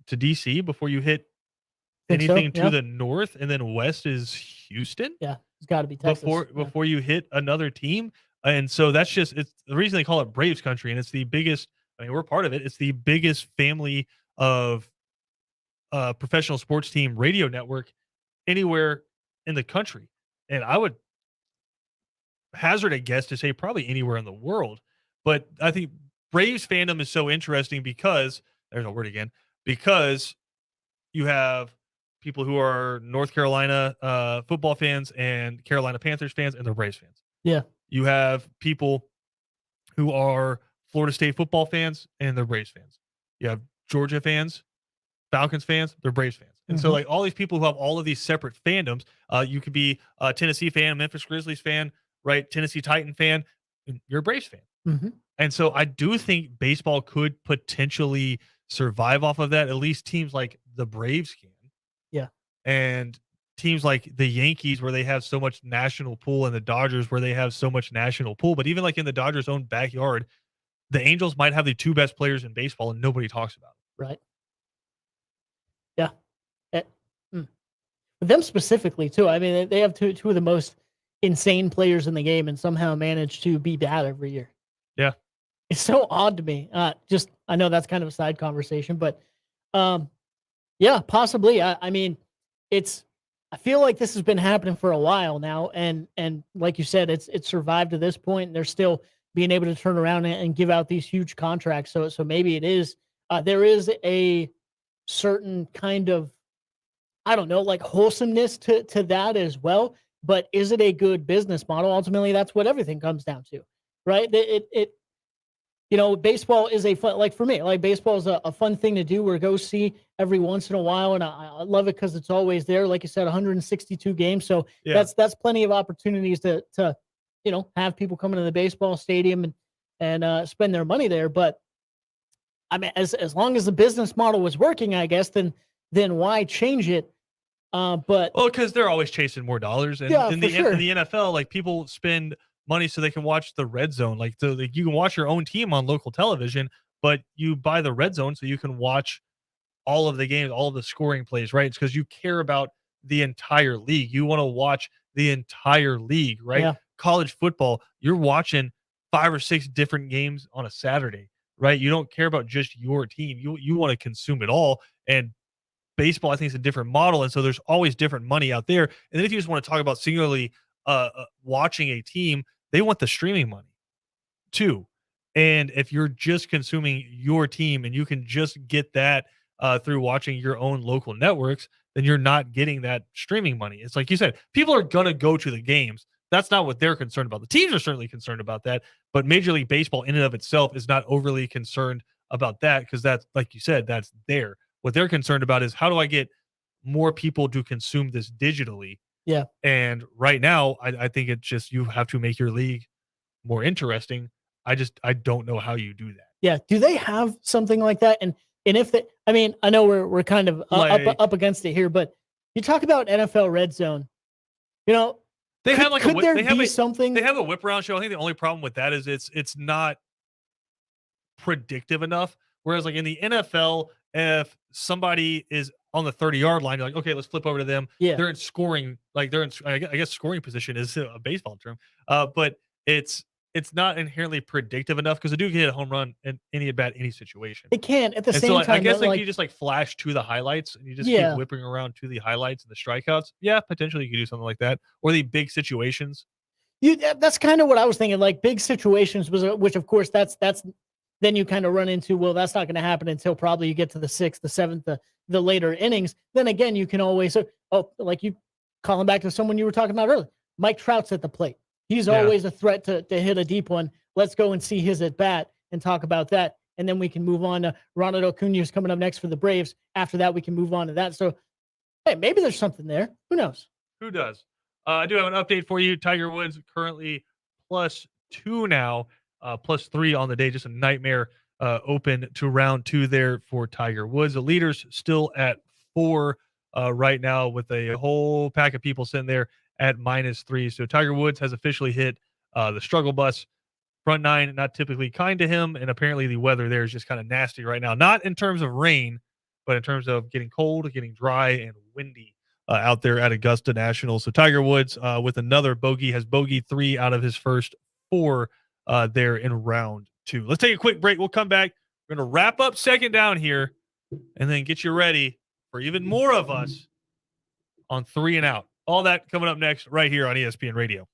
to DC before you hit think so. anything to Yeah, the north, and then west is Houston yeah, it's got to be Texas. before you hit another team. And so it's the reason they call it Braves country, and it's the biggest. I mean, we're part of it. It's the biggest family of professional sports team radio network anywhere in the country, and I would hazard a guess to say probably anywhere in the world. But I think Braves fandom is so interesting because there's a word again, because you have people who are North Carolina football fans and Carolina Panthers fans and the Braves fans. Yeah. You have people who are Florida State football fans and they're Braves fans. You have Georgia fans, Falcons fans, they're Braves fans. And so like all these people who have all of these separate fandoms, you could be a Tennessee fan, Memphis Grizzlies fan, right? Tennessee Titan fan, and you're a Braves fan. Mm-hmm. And so I do think baseball could potentially survive off of that. At least teams like the Braves can. Yeah. And teams like the Yankees where they have so much national pull, and the Dodgers where they have so much national pull. But even like in the Dodgers' own backyard, the Angels might have the two best players in baseball and nobody talks about it. Right. Yeah. Eh, mm. But them specifically too. I mean, they have two of the most insane players in the game and somehow manage to be bad every year. Yeah. It's so odd to me. I know that's kind of a side conversation, but yeah, possibly. I mean, I feel like this has been happening for a while now, and like you said, it's survived to this point, and they're still being able to turn around and give out these huge contracts. So maybe it is there is a certain kind of, I don't know, like wholesomeness to that as well. But is it a good business model? Ultimately, that's what everything comes down to, right? It baseball is a fun, like for me, like baseball is a fun thing to do or go see every once in a while. And I love it because it's always there. Like you said, 162 games. So Yeah. that's plenty of opportunities to, have people come into the baseball stadium and spend their money there. But I mean, as long as the business model was working, I guess, then why change it? But Well, because they're always chasing more dollars, and yeah, in for sure. the NFL, like people spend money so they can watch the red zone. Like, so like you can watch your own team on local television, but you buy the red zone so you can watch all of the games, all of the scoring plays, right? It's because you care about the entire league. You want to watch the entire league, right? Yeah. College football, you're watching 5 or 6 different games on a Saturday, right? You don't care about just your team. You want to consume it all. And baseball, I think, is a different model, and so there's always different money out there. And then if you just want to talk about singularly watching a team, they want the streaming money too. And if you're just consuming your team and you can just get that through watching your own local networks, then you're not getting that streaming money. It's like you said, people are gonna go to the games. That's not what they're concerned about. The teams are certainly concerned about that, but Major League Baseball in and of itself is not overly concerned about that because that's, like you said, that's there. What they're concerned about is how do I get more people to consume this digitally? Yeah. And right now, I think it's just you have to make your league more interesting. I don't know how you do that. Yeah. Do they have something like that? And if they, I mean, I know we're kind of Like up against it here, but you talk about NFL Red Zone. You know, they have like a could there they have be a something? they have a whip around show. I think the only problem with that is it's not predictive enough. Whereas like in the NFL, if somebody is on the 30-yard line, you're like, okay, let's flip over to them. Yeah. They're in scoring, like they're in, I guess scoring position is a baseball term. But it's not inherently predictive enough because they do get a home run in any at bat, any situation. It can at the And so same I time, guess though, like you like, just like flash to the highlights and you just keep yeah, whipping around to the highlights and the strikeouts. Yeah, potentially you could do something like that. Or the big situations. that's kind of what I was thinking. Like big situations was, which of course that's then you kind of run into, well, that's not going to happen until probably you get to the sixth, the seventh, the later innings. Then again, you can always, like you calling back to someone you were talking about earlier, Mike Trout's at the plate. He's Yeah. always a threat to hit a deep one. Let's go and see his at bat and talk about that. And then we can move on to Ronald Acuna is coming up next for the Braves. After that, we can move on to that. So, hey, maybe there's something there. Who knows? Who does? I do have an update for you. Tiger Woods currently +2 now, +3 on the day. Just a nightmare open to round 2 there for Tiger Woods. The leader's still at 4 right now with a whole pack of people sitting there at -3. So Tiger Woods has officially hit the struggle bus. Front nine, not typically kind to him, and apparently the weather there is just kind of nasty right now. Not in terms of rain, but in terms of getting cold, getting dry, and windy out there at Augusta National. So Tiger Woods with another bogey has bogeyed 3 out of his first 4 there in round 2. Let's take a quick break. We'll come back. We're going to wrap up second down here and then get you ready for even more of us on 3 and Out. All that coming up next right here on ESPN Radio.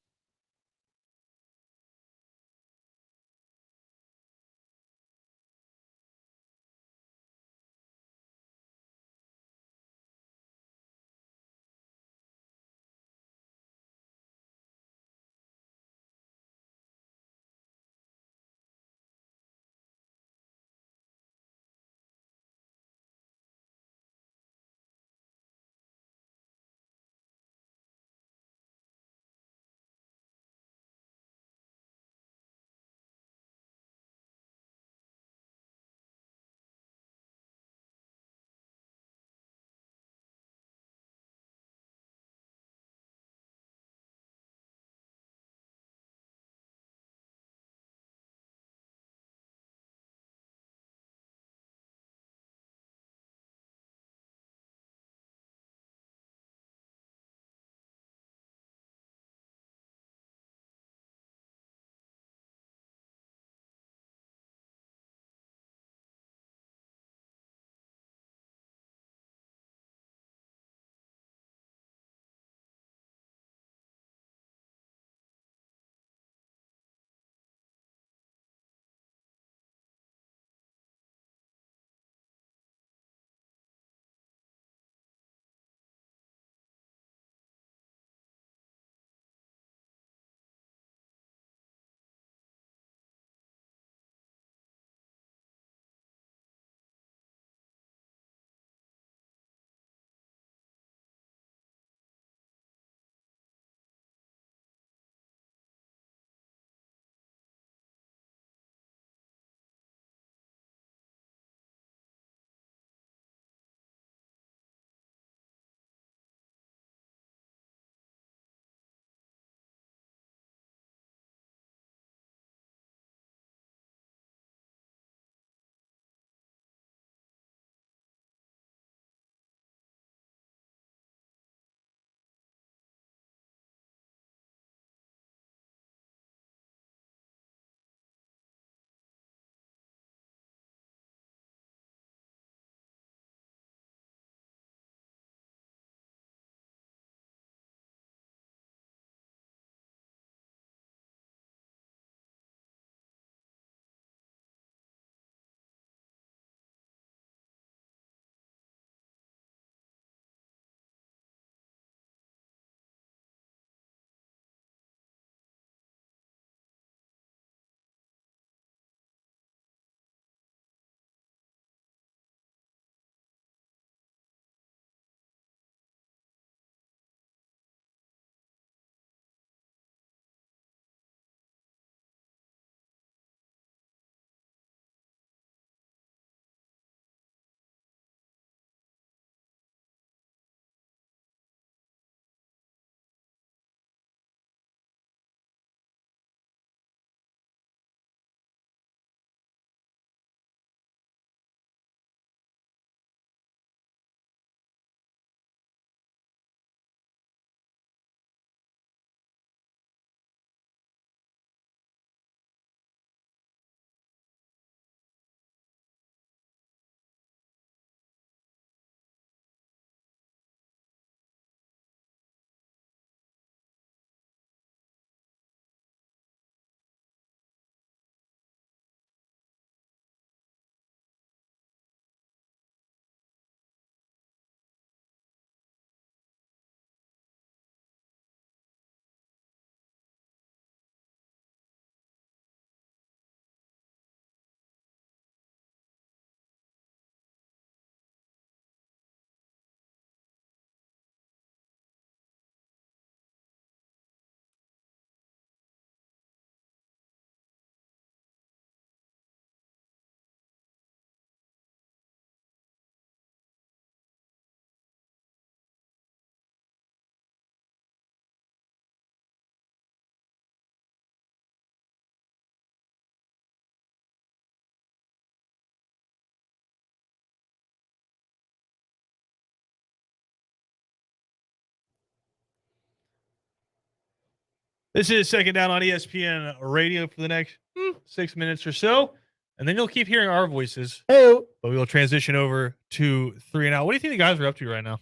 This is Second Down on ESPN Radio for the next 6 minutes or so. And then you'll keep hearing our voices. Hey. But we will transition over to 3 and Out. What do you think the guys are up to right now?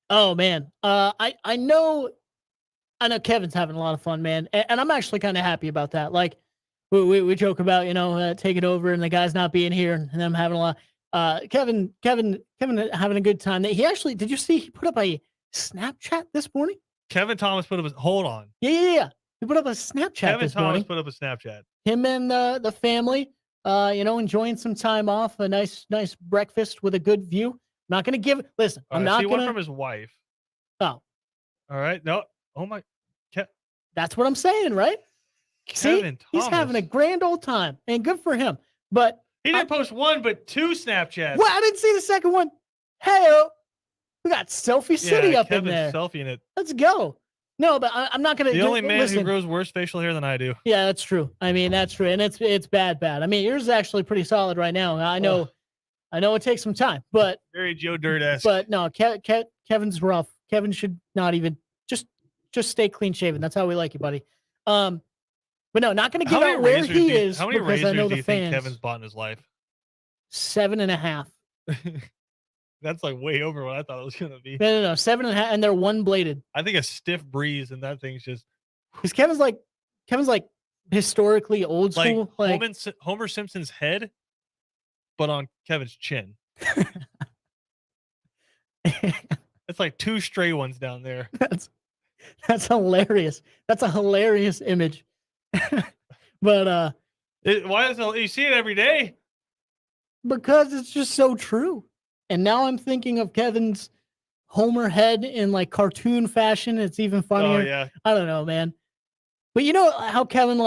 Oh, man. I know Kevin's having a lot of fun, man. And I'm actually kind of happy about that. Like, we joke about, taking over and the guys not being here and them having a lot. Kevin having a good time. He actually, did you see he put up a Snapchat this morning? Kevin Thomas put up a, hold on. Yeah. He put up a Snapchat Kevin this Thomas morning. put up a Snapchat. Him and the family, enjoying some time off, a nice breakfast with a good view. I'm not going to give, listen, I'm not going to. One from his wife. Oh. All right. No. Oh my. That's what I'm saying, right? See, he's having a grand old time, and good for him. But he didn't post one, but 2 Snapchats. Well, I didn't see the second one. Hey, we got Selfie City up Kevin's in there. Selfie in it. Let's go. No, but I'm not gonna. The only man who grows worse facial hair than I do. Yeah, that's true. I mean, that's true, and it's bad. I mean, yours is actually pretty solid right now. I know it takes some time, but very Joe Dirt-esque. But no, Kevin's rough. Kevin should not even just stay clean shaven. That's how we like you, buddy. But no, not going to give out where he is. How many razors do you think fans. Kevin's bought in his life? 7.5. That's like way over what I thought it was going to be. No, 7.5, and they're one bladed. I think a stiff breeze, and that thing's just. Because Kevin's like historically old school, like Homer Simpson's head, but on Kevin's chin. It's like 2 stray ones down there. That's hilarious. That's a hilarious image. But why is you see it every day? Because it's just so true. And now I'm thinking of Kevin's Homer head in like cartoon fashion. It's even funnier. Oh, yeah. I don't know, man. But you know how Kevin,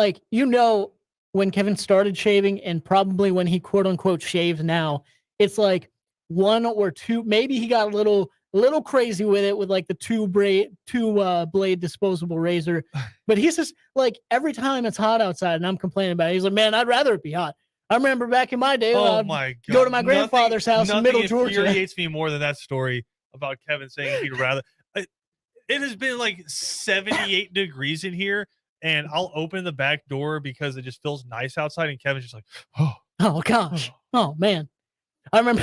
when Kevin started shaving and probably when he quote unquote shaves now, it's like 1 or 2. Maybe he got a little crazy with it with like the 2 blade disposable razor. But he's just like, every time it's hot outside and I'm complaining about it, he's like, man, I'd rather it be hot. I remember back in my day, I'd go to my grandfather's house in Middle Georgia. Nothing infuriates me more than that story about Kevin saying he'd rather. It has been like 78 degrees in here, and I'll open the back door because it just feels nice outside, and Kevin's just like, oh gosh, oh man. I remember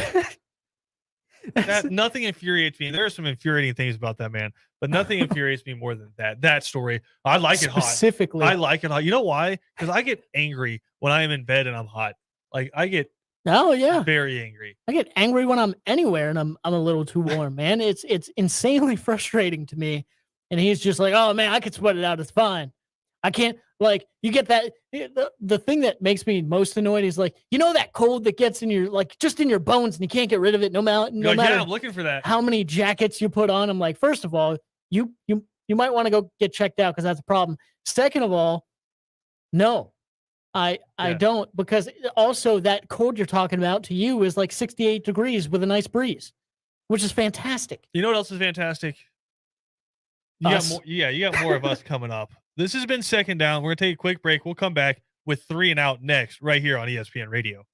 that. Nothing infuriates me. There are some infuriating things about that man, but nothing infuriates me more than that story. I like it hot. Specifically, I like it hot. You know why? Because I get angry when I am in bed and I'm hot. Like I get very angry. I get angry when I'm anywhere and I'm a little too warm, man. It's insanely frustrating to me. And he's just like, oh man, I could sweat it out. It's fine. I can't, like, you get that. The thing that makes me most annoyed is like, that cold that gets in your, like, just in your bones and you can't get rid of it no matter yeah, I'm looking for that. How many jackets you put on. I'm like, first of all, you might want to go get checked out because that's a problem. Second of all, no, I don't, because also that cold you're talking about to you is like 68 degrees with a nice breeze, which is fantastic. You know what else is fantastic? You got more of us coming up. This has been Second Down. We're going to take a quick break. We'll come back with 3 and Out next, right here on ESPN Radio.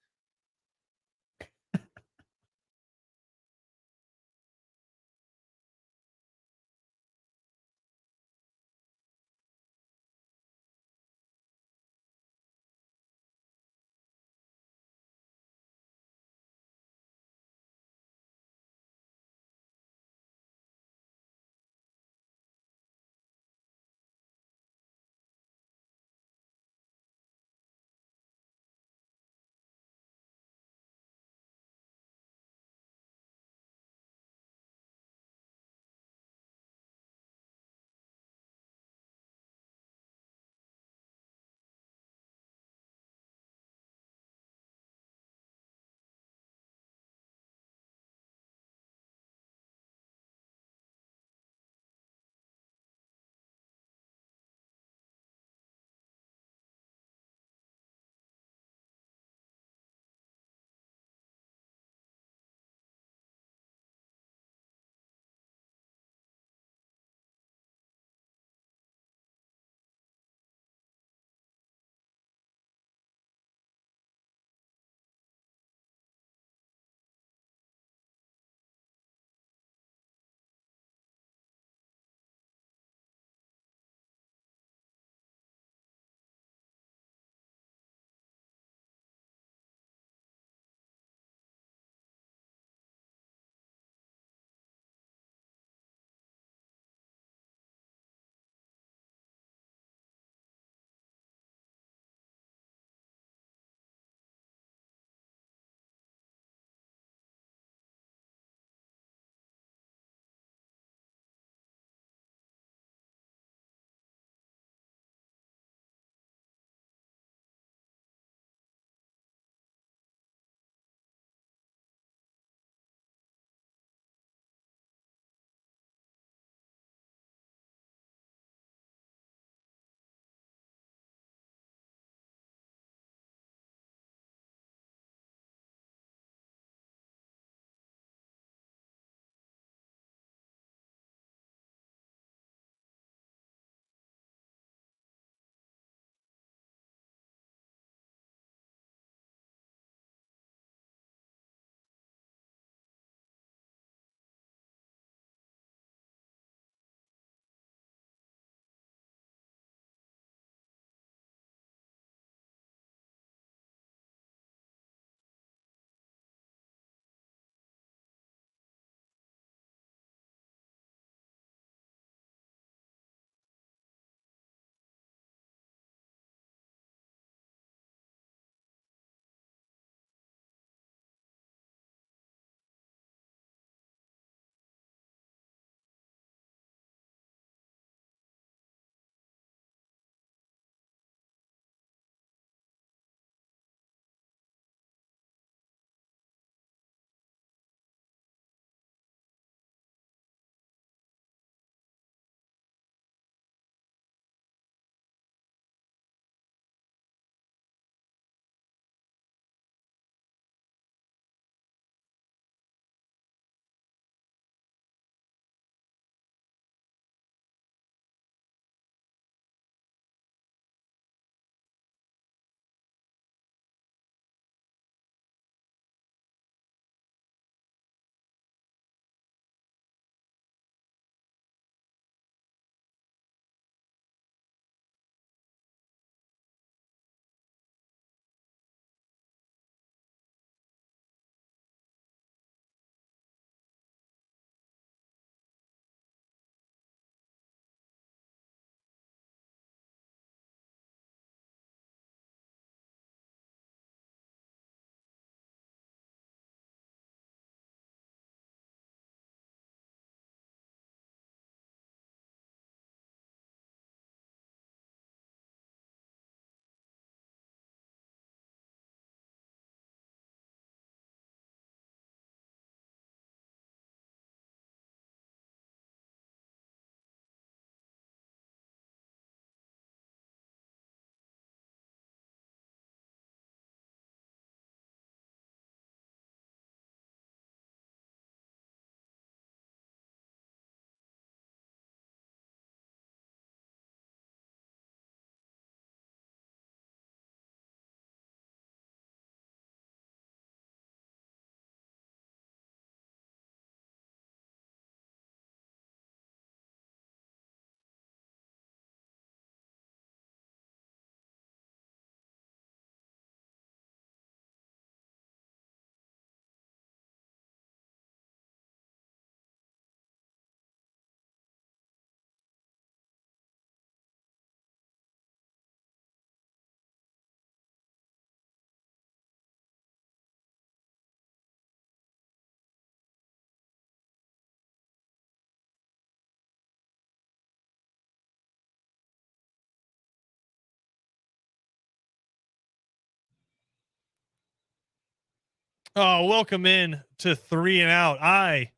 Oh, welcome in to 3 and Out. I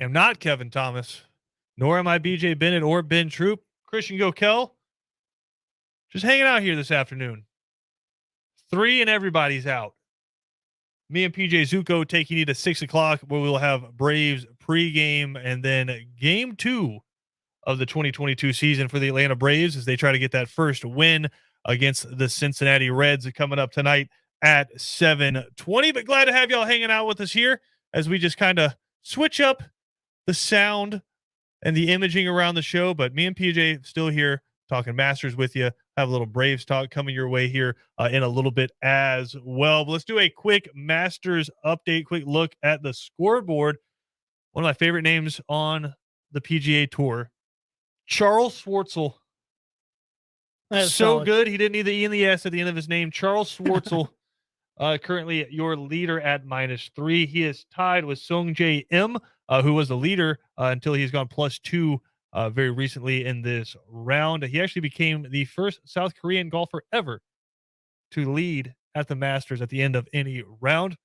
am not Kevin Thomas, nor am I BJ Bennett or Ben Troop. Christian Gokel, just hanging out here this afternoon. 3 and everybody's out. Me and PJ Zuko taking you to 6 o'clock, where we'll have Braves pregame and then game 2 of the 2022 season for the Atlanta Braves as they try to get that first win against the Cincinnati Reds coming up tonight at 7:20. But glad to have y'all hanging out with us here as we just kind of switch up the sound and the imaging around the show. But me and PJ still here talking Masters with you. Have a little Braves talk coming your way here in a little bit as well. But let's do a quick Masters update, quick look at the scoreboard. One of my favorite names on the PGA Tour, Charles Schwartzel. So solid. good. He didn't need the E and the S at the end of his name. Charles Schwartzel, currently your leader at -3. He is tied with Sung Jae Im, who was the leader until he's gone +2 very recently in this round. He actually became the first South Korean golfer ever to lead at the Masters at the end of any round.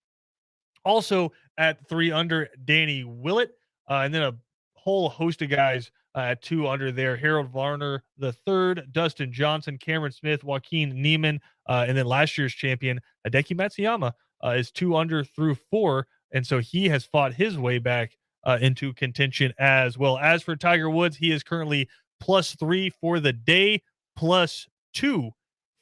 Also at 3 under, Danny Willett, and then a whole host of guys at 2 under there. Harold Varner the third, Dustin Johnson, Cameron Smith, Joaquin Neiman, and then last year's champion Hideki Matsuyama is 2 under through 4, and so he has fought his way back into contention as well. As for Tiger Woods, he is currently +3 for the day, +2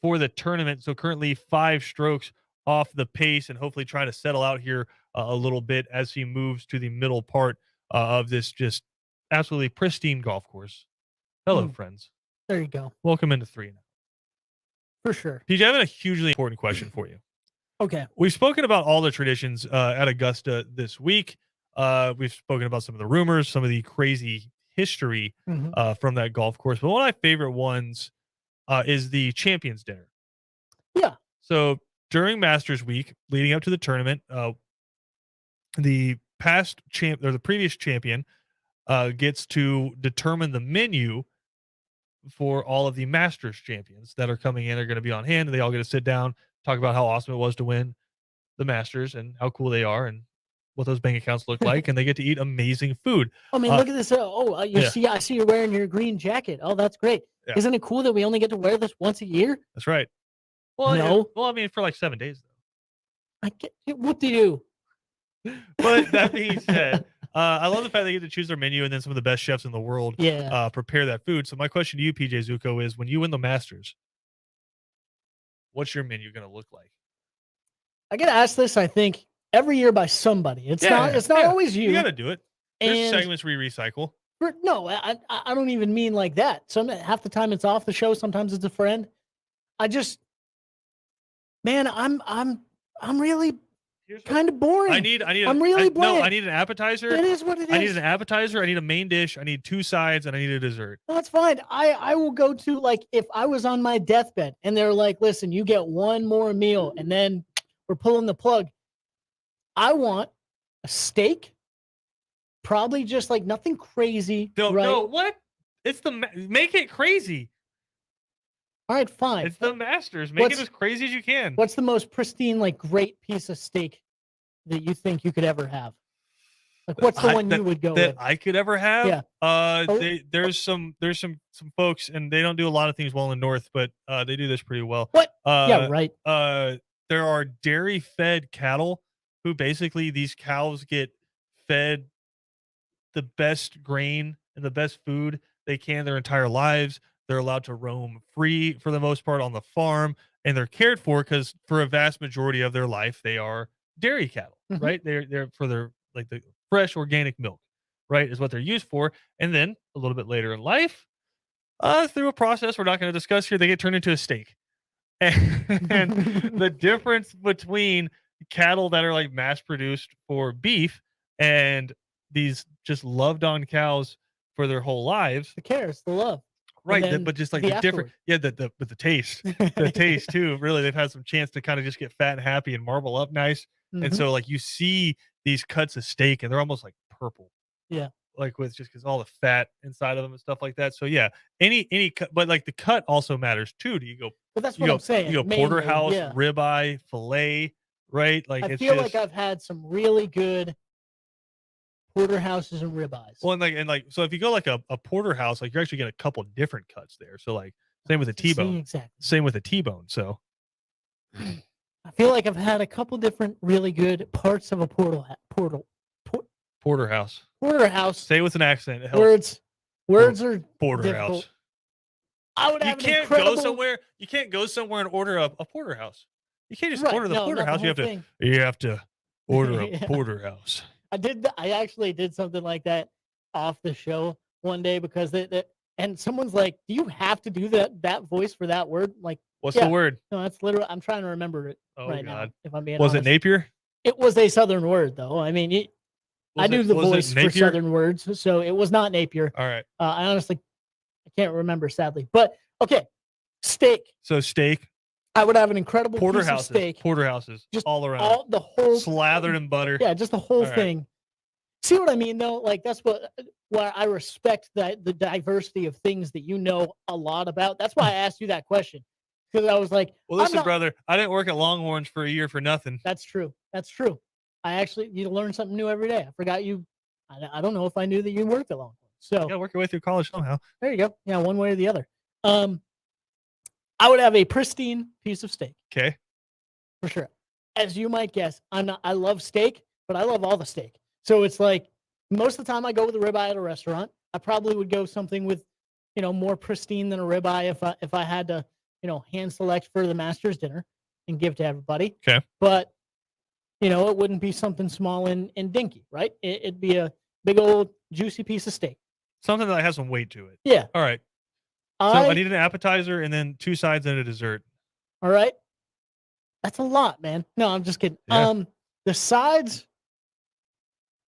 for the tournament. So currently 5 strokes off the pace, and hopefully trying to settle out here a little bit as he moves to the middle part of this just absolutely pristine golf course. Hello, friends. There you go. Welcome into 3 and Out. For sure. PJ, I have a hugely important question for you. Okay. We've spoken about all the traditions at Augusta this week. We've spoken about some of the rumors, some of the crazy history from that golf course. But one of my favorite ones is the Champions Dinner. Yeah. So during Masters Week, leading up to the tournament, the previous champion gets to determine the menu for all of the Masters champions that are coming in. They're going to be on hand, and they all get to sit down, talk about how awesome it was to win the Masters and how cool they are and what those bank accounts look like, and they get to eat amazing food. I mean, look at this. I see you're wearing your green jacket. Oh, that's great. Yeah. Isn't it cool that we only get to wear this once a year? That's right. Well, no. I mean, for like 7 days, though. I get what do you? But that being said, I love the fact they get to choose their menu, and then some of the best chefs in the world prepare that food. So my question to you, PJ Zuko, is when you win the Masters, what's your menu going to look like? I get asked this, I think, every year by somebody. It's not always you. You got to do it. There's segments we recycle. No, I don't even mean like that. Half the time it's off the show. Sometimes it's a friend. I'm really kind of boring. I'm really bland. No, I need an appetizer. It is what it is. I need an appetizer. I need a main dish. I need 2 sides, and I need a dessert. That's fine. I will go to, like, if I was on my deathbed and they're like, listen, you get one more meal and then we're pulling the plug. I want a steak, probably just like nothing crazy. No, what? Make it crazy. All right, fine. It's the Masters. Make it as crazy as you can. What's the most pristine, like, great piece of steak that you think you could ever have? Like, what's the one you would go that with? I could ever have? Yeah. There's some folks, and they don't do a lot of things well in the North, but they do this pretty well. What? Yeah, right. There are dairy-fed cattle who basically these cows get fed the best grain and the best food they can their entire lives. They're allowed to roam free for the most part on the farm, and they're cared for because for a vast majority of their life, they are dairy cattle, right? They're for their, like, the fresh organic milk, right, is what they're used for. And then a little bit later in life, through a process we're not going to discuss here, they get turned into a steak. And the difference between cattle that are like mass produced for beef and these just loved on cows for their whole lives, the cares, the love. Right, but just like the different, but the taste, too. Really, they've had some chance to kind of just get fat and happy and marble up nice, and so like you see these cuts of steak, and they're almost like purple. Yeah, like with just because all the fat inside of them and stuff like that. So yeah, any cut, but like the cut also matters too. Do you go? But that's what I'm saying. You go porterhouse, ribeye, fillet, right? Like I it's feel just like I've had some really good porterhouses and ribeyes. well, and like so if you go like a porterhouse, like you're actually getting a couple different cuts there. So like same with a T-bone. Exactly. Same with a T-bone. So I feel like I've had a couple different really good parts of a porterhouse. porterhouse. Say it with an accent. It helps. Words are Porterhouse. difficult. I would You have an can't incredible... go somewhere. You can't go somewhere and order a porterhouse. You can't just Right, order the no, not the porterhouse. whole thing. You have to order a Yeah. porterhouse. I actually did something like that off the show one day because and someone's like, "Do you have to do that voice for that word?" Like, What's yeah. the word? No, that's literally. I'm trying to remember it God. now. If I'm being Was honest. it Napier? It was a Southern word, though. I mean, I do the voice for Southern words, so it was not Napier. All right. I honestly can't remember, sadly. But okay, steak. So steak. I would have an incredible piece of Porterhouses. steak. Porterhouses. Just all around. The whole slathered in butter. Yeah, just the whole All right. thing. See what I mean, though? Like that's why I respect the diversity of things that you know a lot about. That's why I asked you that question. Because I was like, well, listen, brother, I didn't work at Longhorns for a year for nothing. That's true. You learn something new every day. I forgot you. I don't know if I knew that you worked at Longhorns. So you gotta work your way through college somehow. There you go. Yeah, one way or the other. I would have a pristine piece of steak. Okay. For sure. As you might guess, I love steak, but I love all the steak. So it's like most of the time I go with a ribeye at a restaurant. I probably would go something with, more pristine than a ribeye if I had to, hand select for the master's dinner and give to everybody. Okay. But, it wouldn't be something small and dinky, right? It'd be a big old juicy piece of steak. Something that has some weight to it. Yeah. All right. So I need an appetizer and then 2 sides and a dessert. All right. That's a lot, man. No, I'm just kidding. Yeah. The sides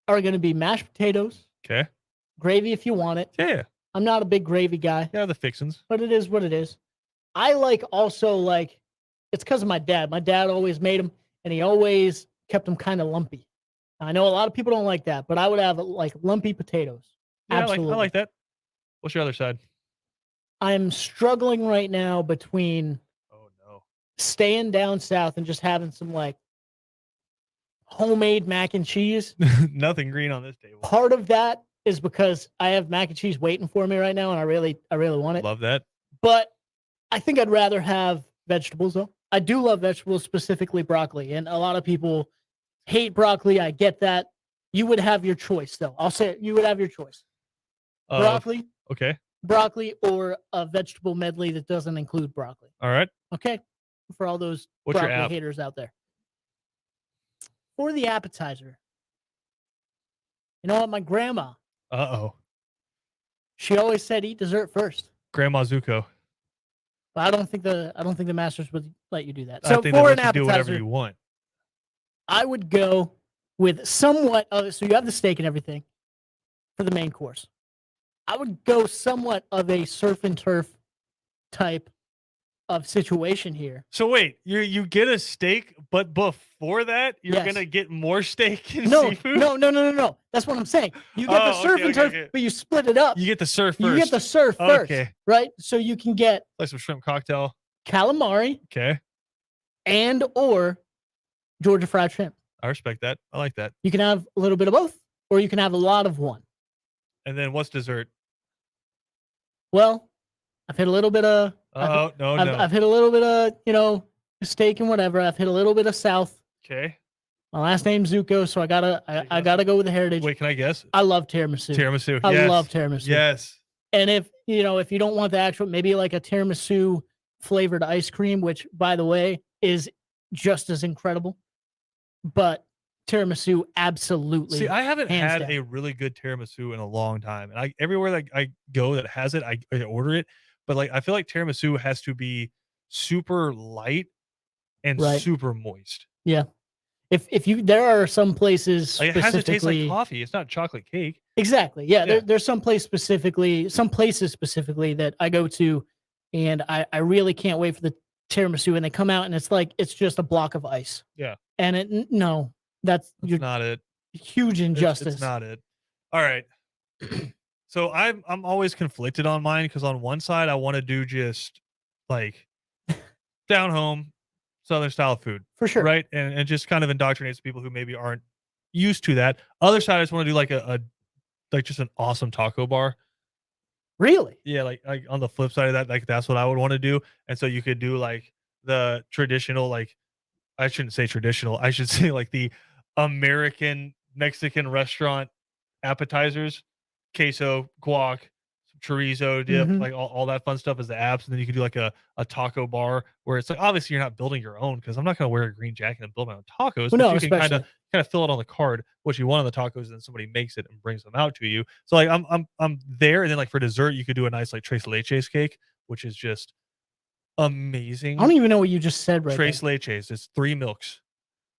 are going to be mashed potatoes. Okay. Gravy if you want it. Yeah. I'm not a big gravy guy. Yeah, the fixins. But it is what it is. I it's because of my dad. My dad always made them, and he always kept them kind of lumpy. I know a lot of people don't like that, but I would have like lumpy potatoes. Yeah, absolutely. I like that. What's your other side? I'm struggling right now between staying down south and just having some like homemade mac and cheese. Nothing green on this table. Part of that is because I have mac and cheese waiting for me right now, and I really want it. Love that. But I think I'd rather have vegetables, though. I do love vegetables, specifically broccoli, and a lot of people hate broccoli. I get that. You would have your choice, though. I'll say you would have your choice. Broccoli. Okay. Broccoli or a vegetable medley that doesn't include broccoli. All right. Okay. For all those broccoli haters out there. For the appetizer, you know what? My grandma. She always said eat dessert first. Grandma Zuko. But I don't think the masters would let you do that. So for an appetizer, do whatever you want. I would go with somewhat of so you have the steak and everything for the main course. I would go somewhat of a surf and turf type of situation here. So wait, you get a steak, but before that, you're gonna get more steak and seafood? No. That's what I'm saying. You get the surf and turf, but you split it up. You get the surf first. You get the surf first, right? So you can get like some shrimp cocktail, calamari, and or Georgia fried shrimp. I respect that. I like that. You can have a little bit of both, or you can have a lot of one. And then what's dessert? Well, I've hit a little bit of. I've hit a little bit of steak and whatever. I've hit a little bit of South. Okay. My last name's Zuko, so I gotta go with the heritage. Wait, can I guess? I love tiramisu. I love tiramisu. Yes. And if you don't want the actual, maybe like a tiramisu flavored ice cream, which by the way is just as incredible. But tiramisu, absolutely. See, I haven't had down. a really good tiramisu in a long time, and everywhere that I go that has it, I order it. But like, I feel like tiramisu has to be super light and super moist. Yeah. If there are some places like, it has to taste like coffee. It's not chocolate cake. Exactly. Yeah. There's some places specifically that I go to, and I really can't wait for the tiramisu, and they come out and it's just a block of ice. Yeah. And that's not it. Huge injustice. It's not it. All right. So I'm always conflicted on mine because on one side I want to do just like down home, Southern style food. For sure. Right. And just kind of indoctrinates people who maybe aren't used to that. Other side, I just want to do like like just an awesome taco bar. Really? Yeah, like on the flip side of that, like that's what I would want to do. And so you could do like the traditional, like I shouldn't say traditional, I should say like the American Mexican restaurant appetizers, queso, guac, some chorizo dip, Mhm. like all that fun stuff is the apps. And then you can do like a taco bar where it's like obviously you're not building your own because I'm not gonna wear a green jacket and build my own tacos, Well, but no, you can kind especially. of fill it on the card what you want on the tacos, and then somebody makes it and brings them out to you. So like I'm there, and then like for dessert, you could do a nice like tres leches cake, which is just I don't amazing. even know what you just said right there. Tres leches, it's 3 milks.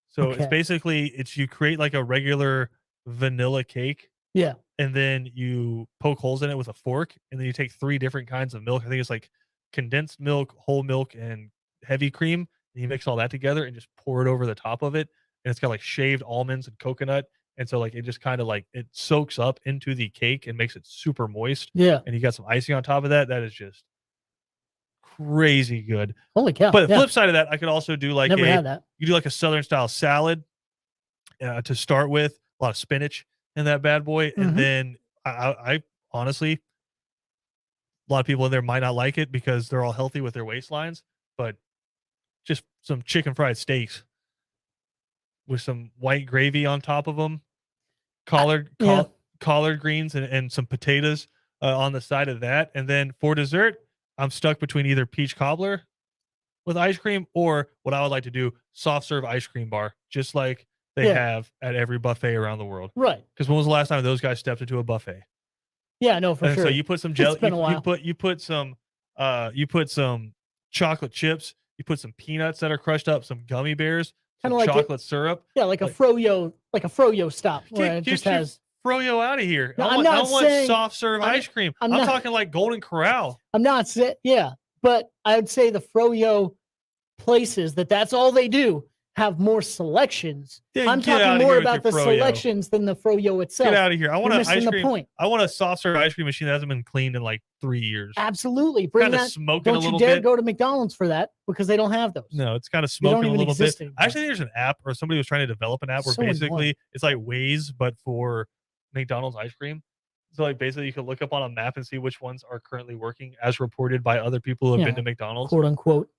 So it's Okay. basically you create like a regular vanilla cake, Yeah. and then you poke holes in it with a fork, and then you take 3 different kinds of milk. I think it's like condensed milk, whole milk, and heavy cream. And you mix all that together and just pour it over the top of it. And it's got like shaved almonds and coconut. And so like it just kind of like it soaks up into the cake and makes it super moist. Yeah. And you got some icing on top of that. That is just crazy good. Holy cow. But the Yeah. flip side of that, I could also do like Never had that. you do like a Southern style salad to start with, a lot of spinach in that bad boy. And Mhm. then I honestly, a lot of people in there might not like it because they're all healthy with their waistlines, but just some chicken fried steaks with some white gravy on top of them, Yeah. collard greens, and some potatoes on the side of that. And then for dessert, I'm stuck between either peach cobbler with ice cream or what I would like to do, soft serve ice cream bar, just like they Yeah. have at every buffet around the world. Right. Because when was the last time those guys stepped into a buffet? Yeah, no, for And sure. so you put some jelly, It's been a while. you put some chocolate chips, you put some peanuts that are crushed up, some gummy bears, some Kinda like chocolate syrup. Yeah, like a Like, froyo stop where it get just your has. froyo out of here. No, I I'm want, not saying- soft serve I'm- ice cream. I'm I'm not- talking like Golden Corral. I'm not saying, yeah, but I would say the froyo places that's all they do have more selections. Yeah, I'm get outta talking here more with about your the froyo. selections than the froyo itself. Get out of here. I want You're an missing ice the cream. point. I want a soft serve ice cream machine that hasn't been cleaned in like 3 years. Absolutely. Bring Kind of that. smoking a Don't you little dare bit. go to McDonald's for that because they don't have those. No, it's kind of They don't smoking a even little bit. exist anymore. I actually think there's an app or somebody was trying to develop an app where So annoying. basically it's like Waze, but for McDonald's ice cream. So like basically you can look up on a map and see which ones are currently working as reported by other people who have been Yeah, to McDonald's. quote unquote.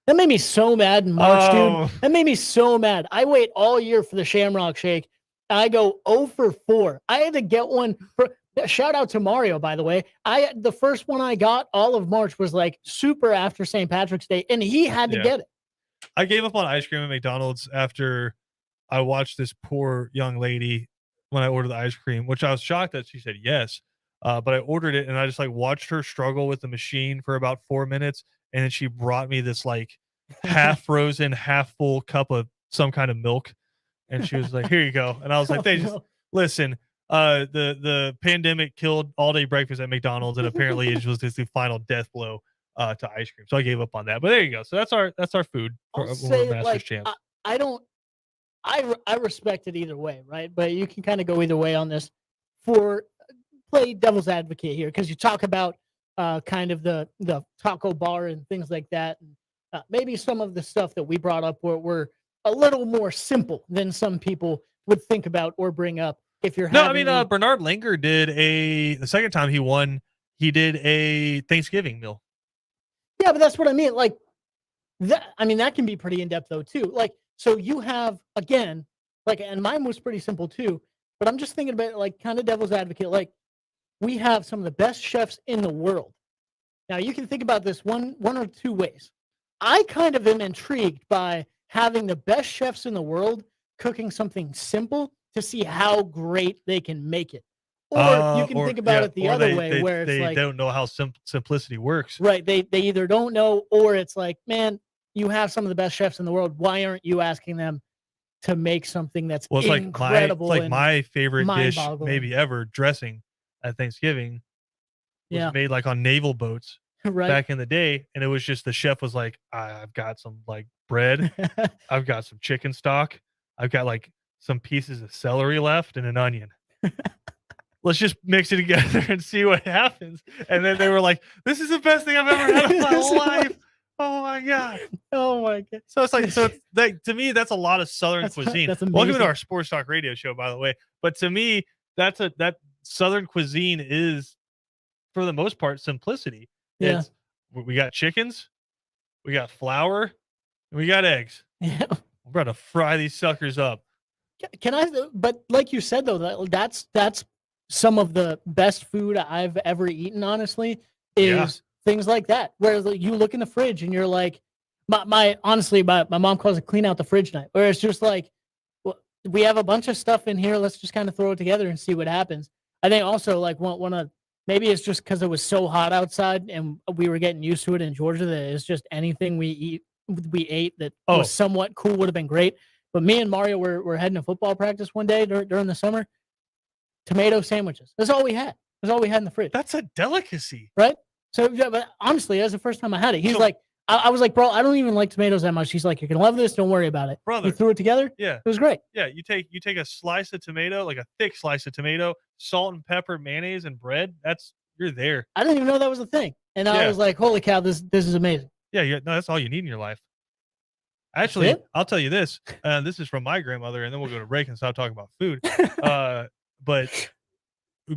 That made me so mad in March, Oh. dude. That made me so mad. I wait all year for the Shamrock Shake. I go 0 for 4. I had to get one. Shout out to Mario, by the way. The first one I got all of March was like super after St. Patrick's Day, and he had to Yeah. get it. I gave up on ice cream at McDonald's after I watched this poor young lady when I ordered the ice cream, which I was shocked that she said yes. But I ordered it and I just like watched her struggle with the machine for about 4 minutes. And then she brought me this like half frozen, half full cup of some kind of milk. And she was like, here you go. And I was like, listen, the pandemic killed all day breakfast at McDonald's. And apparently it was just the final death blow to ice cream. So I gave up on that, but there you go. So that's our food for I'll when we're say, Masters like, champs. I respect it either way, right? But you can kind of go either way on this. Play devil's advocate here because you talk about kind of the taco bar and things like that, and maybe some of the stuff that we brought up were a little more simple than some people would think about or bring up. If you're Bernard Langer did the second time he won, he did a Thanksgiving meal. Yeah, but that's what I mean. Like that. I mean, that can be pretty in depth though too. Like, so you have again, like, and mine was pretty simple too. But I'm just thinking about like kind of devil's advocate. Like, we have some of the best chefs in the world. Now you can think about this one or two ways. I kind of am intrigued by having the best chefs in the world cooking something simple to see how great they can make it. Or you can think about it the other way, where it's they like, don't know how simplicity works. right. They either don't know, or it's like, man, you have some of the best chefs in the world. Why aren't you asking them to make something that's incredible? It's like my favorite dish mind-boggling. maybe ever, dressing at Thanksgiving was made like on naval boats right. back in the day. And it was just the chef was like, I've got some like bread, I've got some chicken stock, I've got like some pieces of celery left and an onion. Let's just mix it together and see what happens. And then they were like, this is the best thing I've ever had in my whole life. Oh my god. Oh my god. So it's like, so it's like, to me, that's a lot of Southern cuisine. That's Welcome to amazing. our sports talk radio show, by the way. But to me, that Southern cuisine is, for the most part, simplicity. Yeah. It's, we got chickens, we got flour, and we got eggs. Yeah. We're about to fry these suckers up. Can I? But like you said though, that's some of the best food I've ever eaten. Honestly, Yeah. is things like that where you look in the fridge and you're like, my honestly, my mom calls it clean out the fridge night, where it's just like, well, we have a bunch of stuff in here. Let's just kind of throw it together and see what happens. I think also like one of, maybe it's just because it was so hot outside and we were getting used to it in Georgia that it's just anything we ate that was somewhat cool would have been great. But me and Mario were heading to football practice one day during the summer. Tomato sandwiches. That's all we had. That's all we had in the fridge. That's a delicacy, right? So, yeah, but honestly, that's the first time I had it. He's like, I was like, bro, I don't even like tomatoes that much. He's like, you're gonna love this. Don't worry about it, brother. We threw it together. Yeah, it was great. Yeah, you take a slice of tomato, like a thick slice of tomato, salt and pepper, mayonnaise, and bread. You're there. I didn't even know that was a thing, and I was like, holy cow, this is amazing. Yeah, no, that's all you need in your life. Actually, I'll tell you this. This is from my grandmother, and then we'll go to break and stop talking about food. But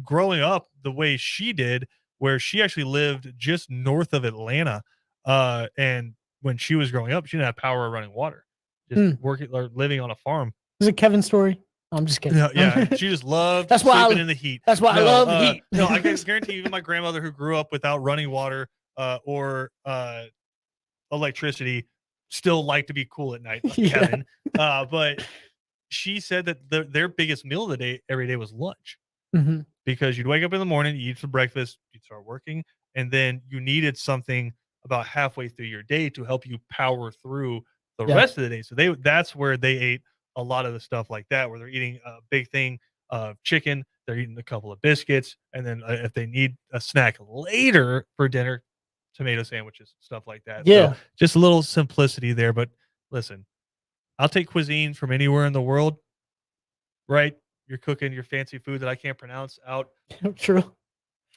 growing up the way she did, where she actually lived just north of Atlanta, and when she was growing up, she didn't have power or running water, just working or living on a farm. Is it Kevin's story? I'm just kidding. No, yeah, she just loved sleeping in the heat. That's why I love heat. No, I can guarantee even my grandmother, who grew up without running water or electricity, still liked to be cool at night, like Kevin. But she said that their biggest meal of the day every day was lunch. Mm-hmm. Because you'd wake up in the morning, you eat some breakfast, you'd start working, and then you needed something about halfway through your day to help you power through the rest of the day. So that's where they ate a lot of the stuff like that, where they're eating a big thing of chicken, they're eating a couple of biscuits, and then if they need a snack later for dinner, tomato sandwiches, stuff like that. Yeah. So just a little simplicity there. But listen, I'll take cuisine from anywhere in the world, right? You're cooking your fancy food that I can't pronounce out True.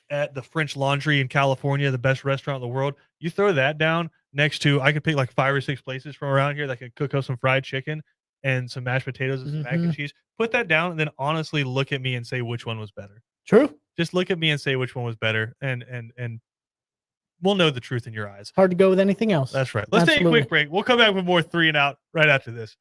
at the French Laundry in California, the best restaurant in the world. You throw that down next to, I could pick like 5 or 6 places from around here that can cook up some fried chicken and some mashed potatoes and some mac and cheese. Put that down and then honestly look at me and say which one was better. True. Just look at me and say which one was better, and we'll know the truth in your eyes. Hard to go with anything else. That's right. Let's take a quick break. We'll come back with more 3 and Out right after this.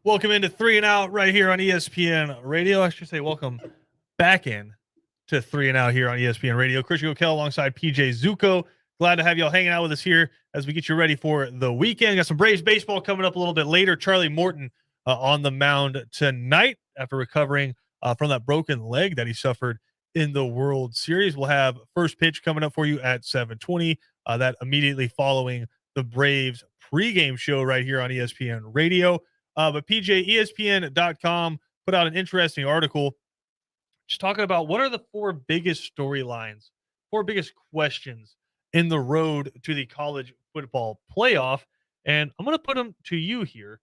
Welcome into 3 and Out right here on ESPN Radio. I should say welcome back in to 3 and Out here on ESPN Radio. Christian O'Kell alongside PJ Zuko. Glad to have y'all hanging out with us here as we get you ready for the weekend. Got some Braves baseball coming up a little bit later. Charlie Morton on the mound tonight after recovering from that broken leg that he suffered in the World Series. We'll have first pitch coming up for you at 7:20. That immediately following the Braves pregame show right here on ESPN Radio. But PJ, ESPN.com put out an interesting article just talking about what are the 4 biggest storylines, 4 biggest questions in the road to the college football playoff. And I'm going to put them to you here.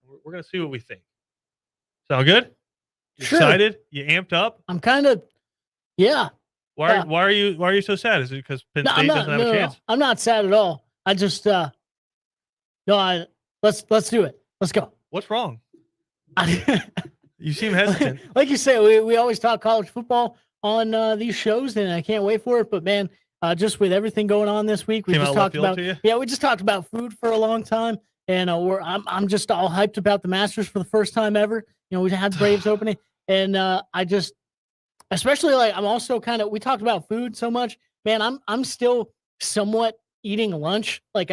We're going to see what we think. Sound good? You Sure. excited? You amped up? I'm kind of, yeah. Why Yeah. are you so sad? Is it because Penn No, State doesn't have a chance? No. I'm not sad at all. I just, let's do it. Let's go. What's wrong? You seem hesitant. Like you say, we always talk college football on these shows, and I can't wait for it. But man, just with everything going on this week, we Came just out talked left field about to you? we just talked about food for a long time, and I'm just all hyped about the Masters for the first time ever. You know, we had Braves opening, and I just, especially like I'm also kind of, we talked about food so much, man. I'm still somewhat eating lunch like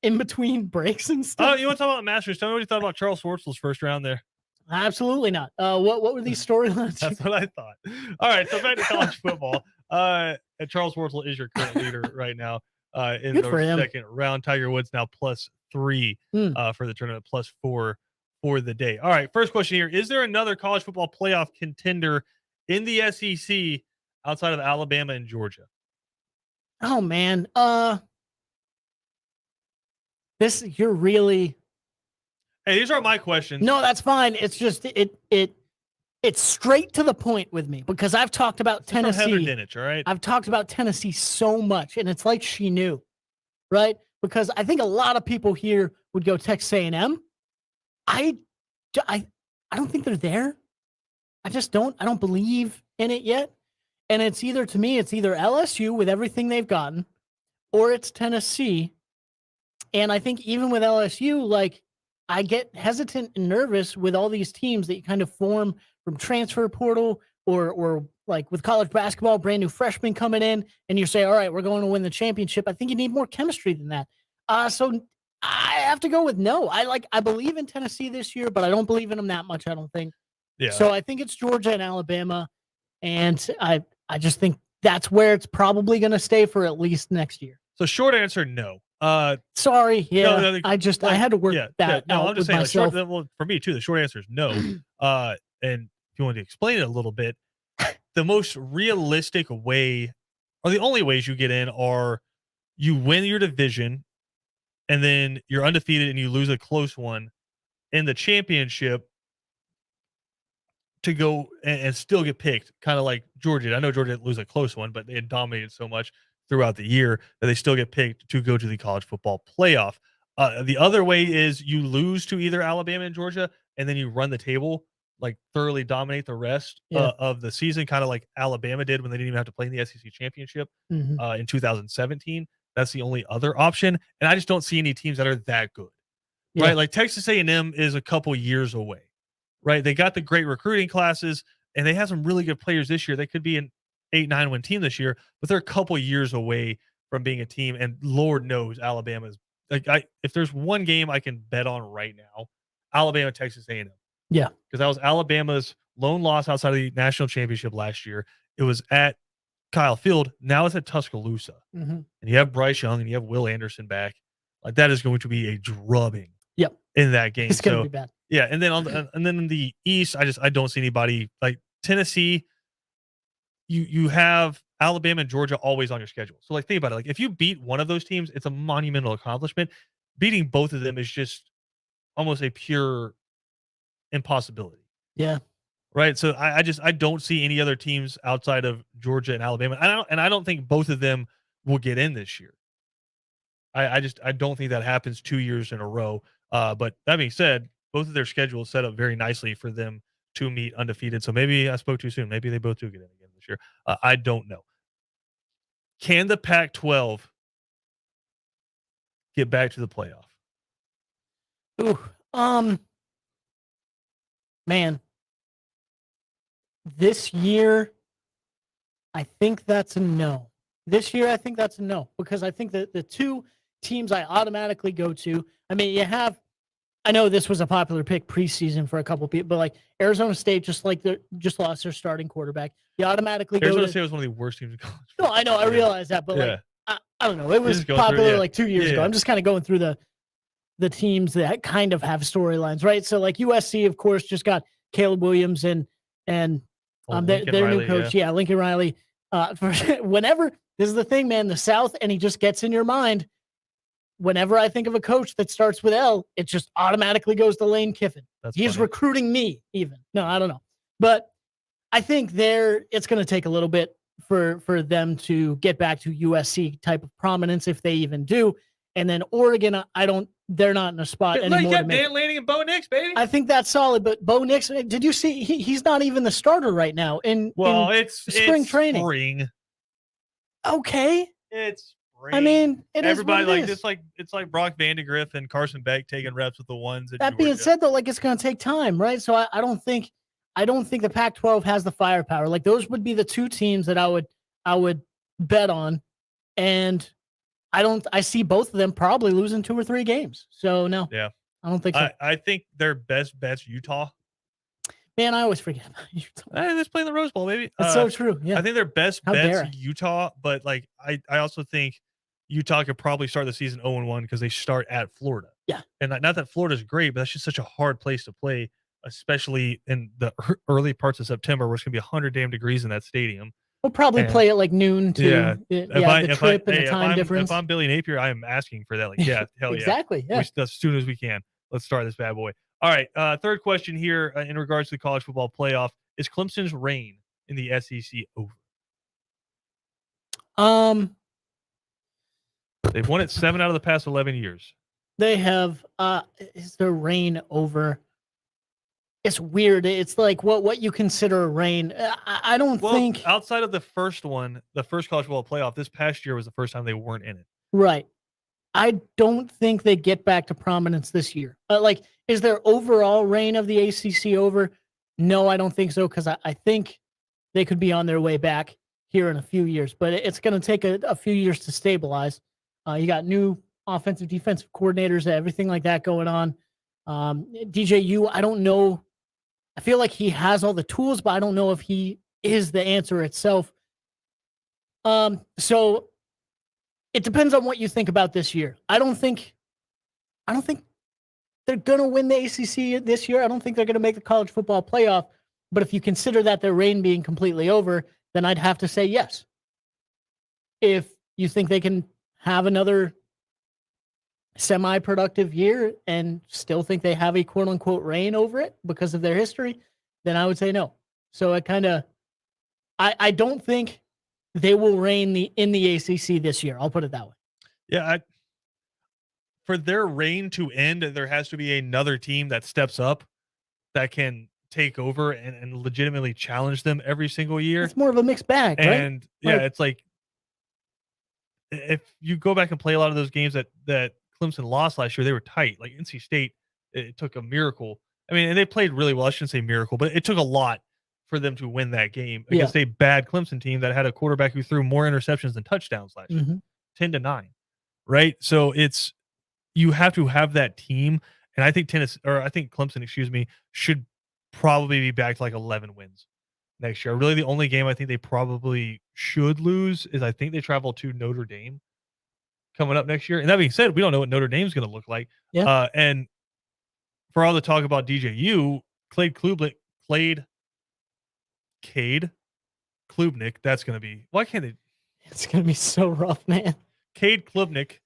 in between breaks and Oh, stuff. you want to talk about Masters? Tell me what you thought about Charles Schwartzel's first round there. Absolutely not. What were these storylines? That's what I thought. All right, so back to college football. And Charles Schwartzel is your current leader right now in Good the for him. second round. Tiger Woods now +3 for the tournament, +4 for the day. All right, first question here. Is there another college football playoff contender in the SEC outside of Alabama and Georgia? Oh man, you're really. Hey, these are my questions. No, that's fine. It's just it's straight to the point with me because I've talked about This is from Heather Tennessee. Dinich, all right? I've talked about Tennessee so much, and it's like she knew, right? Because I think a lot of people here would go Texas A&M. I don't think they're there. I just don't. I don't believe in it yet. And it's either, to me, it's either LSU with everything they've gotten, or it's Tennessee. And I think even with LSU, like, I get hesitant and nervous with all these teams that you kind of form from transfer portal or like with college basketball, brand new freshmen coming in, and you say, all right, we're going to win the championship. I think you need more chemistry than that. So I have to go with no. I believe in Tennessee this year, but I don't believe in them that much, I don't think. Yeah. So I think it's Georgia and Alabama. And I just think that's where it's probably going to stay for at least next year. So short answer, no. Sorry. Yeah. No, I had to work that no, out I'm just with saying, myself. well, for me too, the short answer is no. And if you want to explain it a little bit, the most realistic way, or the only ways you get in, are you win your division and then you're undefeated and you lose a close one in the championship to go and still get picked, kind of like Georgia. I know Georgia didn't lose a close one, but they had dominated so much throughout the year that they still get picked to go to the college football playoff. The other way is you lose to either Alabama and Georgia, and then you run the table, like thoroughly dominate the rest of the season, kind of like Alabama did when they didn't even have to play in the SEC championship in 2017. That's the only other option, and I just don't see any teams that are that good, right? Like Texas A&M is a couple years away, right? They got the great recruiting classes, and they have some really good players this year. They could be an 8-9 win team this year, but they're a couple years away from being a team. And Lord knows Alabama's like, if there's one game I can bet on right now, Alabama, Texas A&M. Yeah. Because that was Alabama's lone loss outside of the national championship last year. It was at Kyle Field. Now it's at Tuscaloosa. And you have Bryce Young and you have Will Anderson back. Like, that is going to be a drubbing in that game. It's going to be bad. Yeah. And then and then in the East, I don't see anybody like Tennessee. You have Alabama and Georgia always on your schedule. So, like, think about it. Like, if you beat one of those teams, it's a monumental accomplishment. Beating both of them is just almost a pure impossibility. Yeah. Right. So I don't see any other teams outside of Georgia and Alabama. I don't think both of them will get in this year. I don't think that happens 2 years in a row. But that being said, both of their schedules set up very nicely for them to meet undefeated. So maybe I spoke too soon. Maybe they both do get in again this year. I don't know. Can the Pac-12 get back to the playoff? Ooh, Man, this year, I think that's a no. This year, I think that's a no because I think that the two teams I automatically go to. I mean, you have. I know this was a popular pick preseason for a couple people, but like Arizona State, just lost their starting quarterback. You automatically Arizona go to. State was one of the worst teams in college. No, I know, I realize that, but like I don't know, it was popular like 2 years ago. I'm just kind of going through the teams that kind of have storylines, right? So like USC, of course, just got Caleb Williams and their new coach, Lincoln Riley. Whenever this is the thing, man, the South, and he just gets in your mind. Whenever I think of a coach that starts with L, it just automatically goes to Lane Kiffin. He's recruiting me, even. No, I don't know, but I think it's going to take a little bit for them to get back to USC type of prominence if they even do. And then Oregon, they're not in a spot anymore. You got Dan Lanning and Bo Nix, baby. I think that's solid, but Bo Nix, did you see? He's not even the starter right now in it's spring training. Okay, it's spring. I mean, everybody it's like Brock Vandegrift and Carson Beck taking reps with the ones. That being said, though, like it's going to take time, right? So I don't think the Pac-12 has the firepower. Like those would be the two teams that I would bet on, and I see both of them probably losing 2 or 3 games. So no, I don't think so. I think their best bet's Utah. Man, I always forget about Utah. Let's play in the Rose Bowl, baby. It's so true. Yeah, I think their best bet's Utah, but like I also think Utah could probably start the season 0-1 because they start at Florida. Yeah, and not that Florida's great, but that's just such a hard place to play, especially in the early parts of September, where it's gonna be 100 damn degrees in that stadium. We'll probably play at like noon too. Yeah, the trip and the time difference. If I'm Billy Napier, I am asking for that. Like, hell exactly. Yeah, as soon as we can. Let's start this bad boy. All right, third question here in regards to the college football playoff: is Clemson's reign in the SEC over? They've won it 7 out of the past 11 years. They have. Is their reign over? It's weird. It's like what you consider a reign. I don't think outside of the first one, the first college football playoff, this past year was the first time they weren't in it. Right. I don't think they get back to prominence this year. Like, is their overall reign of the ACC over? No, I don't think so, because I think they could be on their way back here in a few years. But it's going to take a few years to stabilize. You got new offensive, defensive coordinators, everything like that going on. DJU, I don't know. I feel like he has all the tools, but I don't know if he is the answer itself. So it depends on what you think about this year. I don't think they're going to win the ACC this year. I don't think they're going to make the college football playoff. But if you consider that their reign being completely over, then I'd have to say yes. If you think they can have another semi-productive year and still think they have a quote-unquote reign over it because of their history, then I would say no. So I don't think they will reign in the ACC this year. I'll put it that way. Yeah, for their reign to end, there has to be another team that steps up that can take over and legitimately challenge them every single year. It's more of a mixed bag, right? And it's like if you go back and play a lot of those games that Clemson lost last year, they were tight. Like NC State, it took a miracle. I mean, and they played really well. I shouldn't say miracle, but it took a lot for them to win that game against a bad Clemson team that had a quarterback who threw more interceptions than touchdowns last year, 10-9, right? So you have to have that team, and I think Clemson, should probably be back to like 11 wins next year. Really, the only game I think they probably should lose is I think they travel to Notre Dame coming up next year. And that being said, we don't know what Notre Dame's going to look like. Yeah. And for all the talk about DJU, Cade Klubnik, that's going to be, why can't they? It's going to be so rough, man. Cade Klubnik.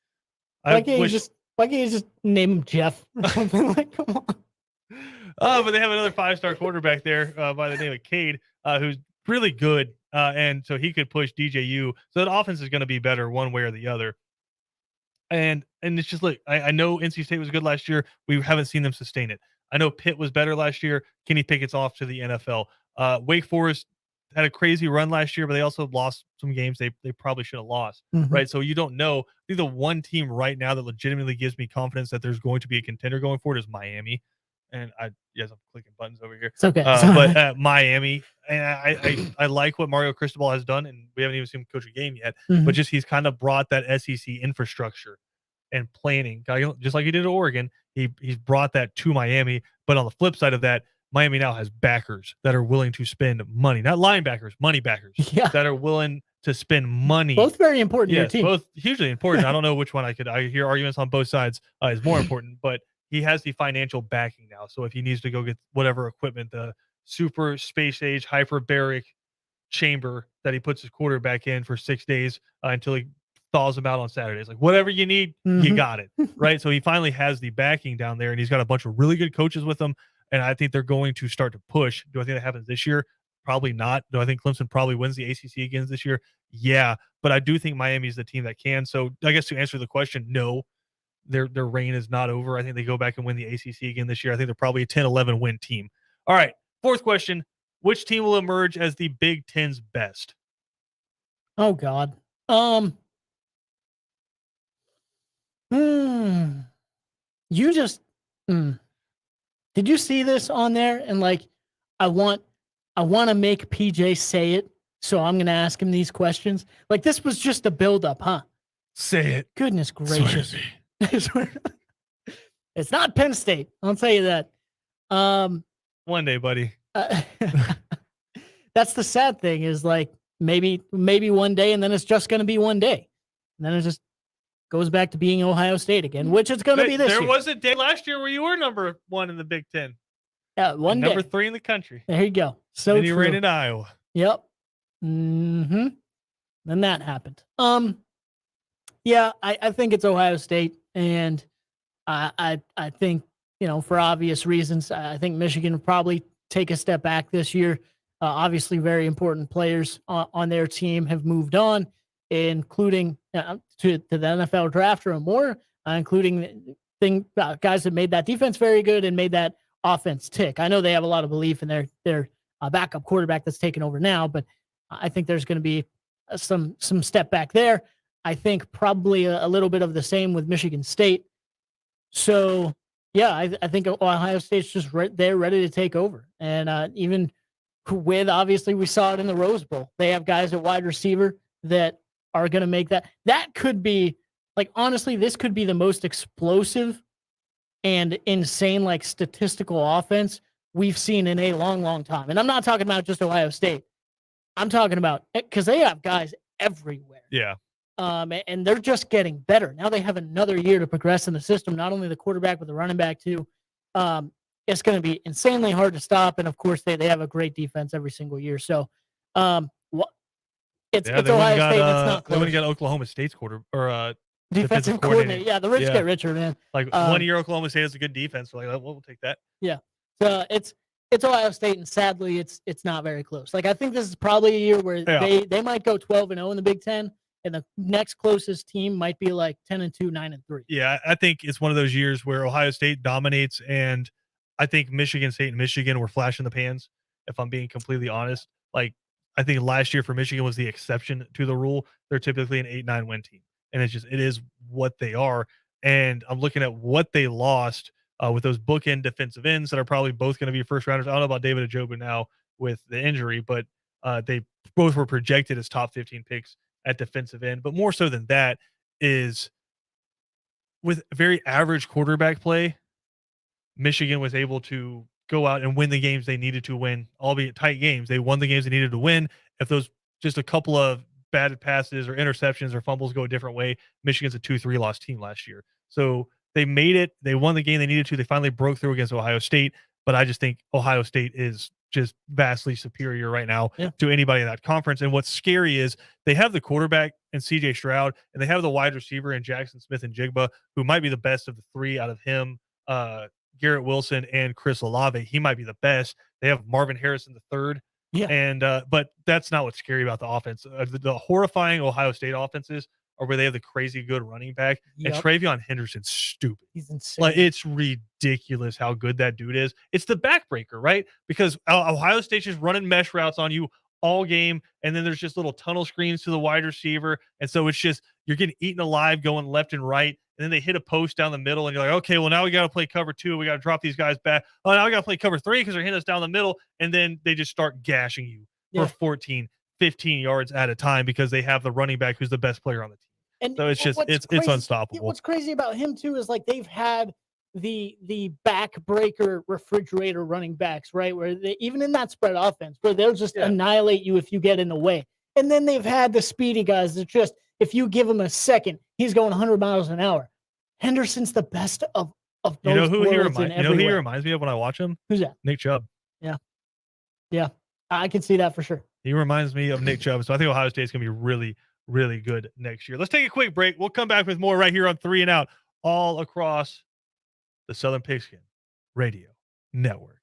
Why can't you just name him Jeff or something? Like, come on. But they have another 5-star quarterback there by the name of Cade, who's really good. And so he could push DJU. So that offense is going to be better one way or the other. And it's just like, I know NC State was good last year. We haven't seen them sustain it. I know Pitt was better last year. Kenny Pickett's off to the NFL. Wake Forest had a crazy run last year, but they also lost some games they probably should have lost, Mhm. right? So you don't know. I think the one team right now that legitimately gives me confidence that there's going to be a contender going forward is Miami. And I'm clicking buttons over here. It's okay. But Miami, and I like what Mario Cristobal has done, and we haven't even seen him coach a game yet. But Mhm. just he's kind of brought that SEC infrastructure and planning, just like he did at Oregon. He's brought that to Miami. But on the flip side of that, Miami now has backers that are willing to spend money, not linebackers, money backers Yeah. that are willing to spend money. Both very important to your Yes, team. both hugely important. I don't know which one I hear arguments on both sides is more important, but he has the financial backing now. So if he needs to go get whatever equipment, the super space age hyperbaric chamber that he puts his quarterback in for 6 days until he thaws him out on Saturdays, like whatever you need, you Mhm. got it, right? So he finally has the backing down there, and he's got a bunch of really good coaches with him, and I think they're going to start to push. Do I think that happens this year? Probably not. Do I think Clemson probably wins the ACC again this year? Yeah, but I do think Miami is the team that can. So I guess to answer the question, no, their reign is not over. I think they go back and win the ACC again this year. I think they're probably a 10-11 win team. All right, fourth question. Which team will emerge as the Big Ten's best? Oh God. You just did you see this on there? And like, I want to make PJ say it, so I'm gonna ask him these questions. Like, this was just a build up, huh? Say it. Goodness gracious. It's not Penn State. I'll tell you that. One day, buddy. That's the sad thing is like maybe one day, and then it's just going to be one day. And then it just goes back to being Ohio State again, which it's going to be this year. There was a day last year where you were number one in the Big Ten. Yeah, one day. Number 3 in the country. There you go. So and you ran in Iowa. Yep. Mm-hmm. Then that happened. Yeah, I think it's Ohio State, and I think, you know, for obvious reasons, I think Michigan will probably take a step back this year. Obviously, very important players on their team have moved on, including to the NFL draft or more, including guys that made that defense very good and made that offense tick. I know they have a lot of belief in their backup quarterback that's taken over now, but I think there's going to be some step back there. I think probably a little bit of the same with Michigan State. So, yeah, I think Ohio State's just they're ready to take over. And even with, obviously, we saw it in the Rose Bowl. They have guys at wide receiver that are going to make that. That could be, like, honestly, this could be the most explosive and insane, like, statistical offense we've seen in a long, long time. And I'm not talking about just Ohio State. I'm talking about, because they have guys everywhere. Yeah. And they're just getting better. Now they have another year to progress in the system, not only the quarterback, but the running back too. It's going to be insanely hard to stop. And of course, they have a great defense every single year. So it's Ohio State. That's not close. They got Oklahoma State's defensive coordinator. Yeah, the rich get richer, man. Like 1 year Oklahoma State has a good defense. So like, we'll take that. Yeah. So it's Ohio State, and sadly, it's not very close. Like, I think this is probably a year where they might go 12-0 in the Big Ten. And the next closest team might be like 10-2, 9-3. Yeah, I think it's one of those years where Ohio State dominates, and I think Michigan State and Michigan were flash in the pans, if I'm being completely honest. Like, I think last year for Michigan was the exception to the rule. They're typically an 8-9 win team, and it is what they are. And I'm looking at what they lost with those bookend defensive ends that are probably both going to be first rounders. I don't know about David Ajoba now with the injury, but they both were projected as top 15 picks at defensive end. But more so than that is with very average quarterback play, Michigan was able to go out and win the games they needed to win, albeit tight games. They won the games they needed to win. If those just a couple of bad passes or interceptions or fumbles go a different way, Michigan's a 2-3 loss team last year. So they made it. They won the game they needed to. They finally broke through against Ohio State. But I just think Ohio State is just vastly superior right now to anybody in that conference. And what's scary is they have the quarterback in CJ Stroud, and they have the wide receiver in Jackson Smith and Jigba, who might be the best of the three out of him, Garrett Wilson and Chris Olave. He might be the best. They have Marvin Harrison the third. Yeah. And but that's not what's scary about the offense. The horrifying Ohio State offenses are where they have the crazy good running back. And Travion Henderson's stupid. He's insane. Like, it's ridiculous how good that dude is. It's the backbreaker, right? Because Ohio State's just running mesh routes on you all game. And then there's just little tunnel screens to the wide receiver. And so it's just, you're getting eaten alive going left and right. And then they hit a post down the middle and you're like, okay, well now we got to play cover 2. We got to drop these guys back. Oh, now we got to play cover 3 because they're hitting us down the middle. And then they just start gashing you for 14, 15 yards at a time because they have the running back who's the best player on the team. And so it's just, it's unstoppable. What's crazy about him too is like they've had the backbreaker refrigerator running backs, right? Where they, even in that spread offense, where they'll just annihilate you if you get in the way. And then they've had the speedy guys that just, if you give him a second, he's going 100 miles an hour. Henderson's the best of those. You know who he reminds me of when I watch him? Who's that? Nick Chubb. Yeah. I can see that for sure. He reminds me of Nick Chubb. So I think Ohio State's going to be really, really good next year. Let's take a quick break. We'll come back with more right here on 3 and Out, all across the Southern Pigskin Radio Network.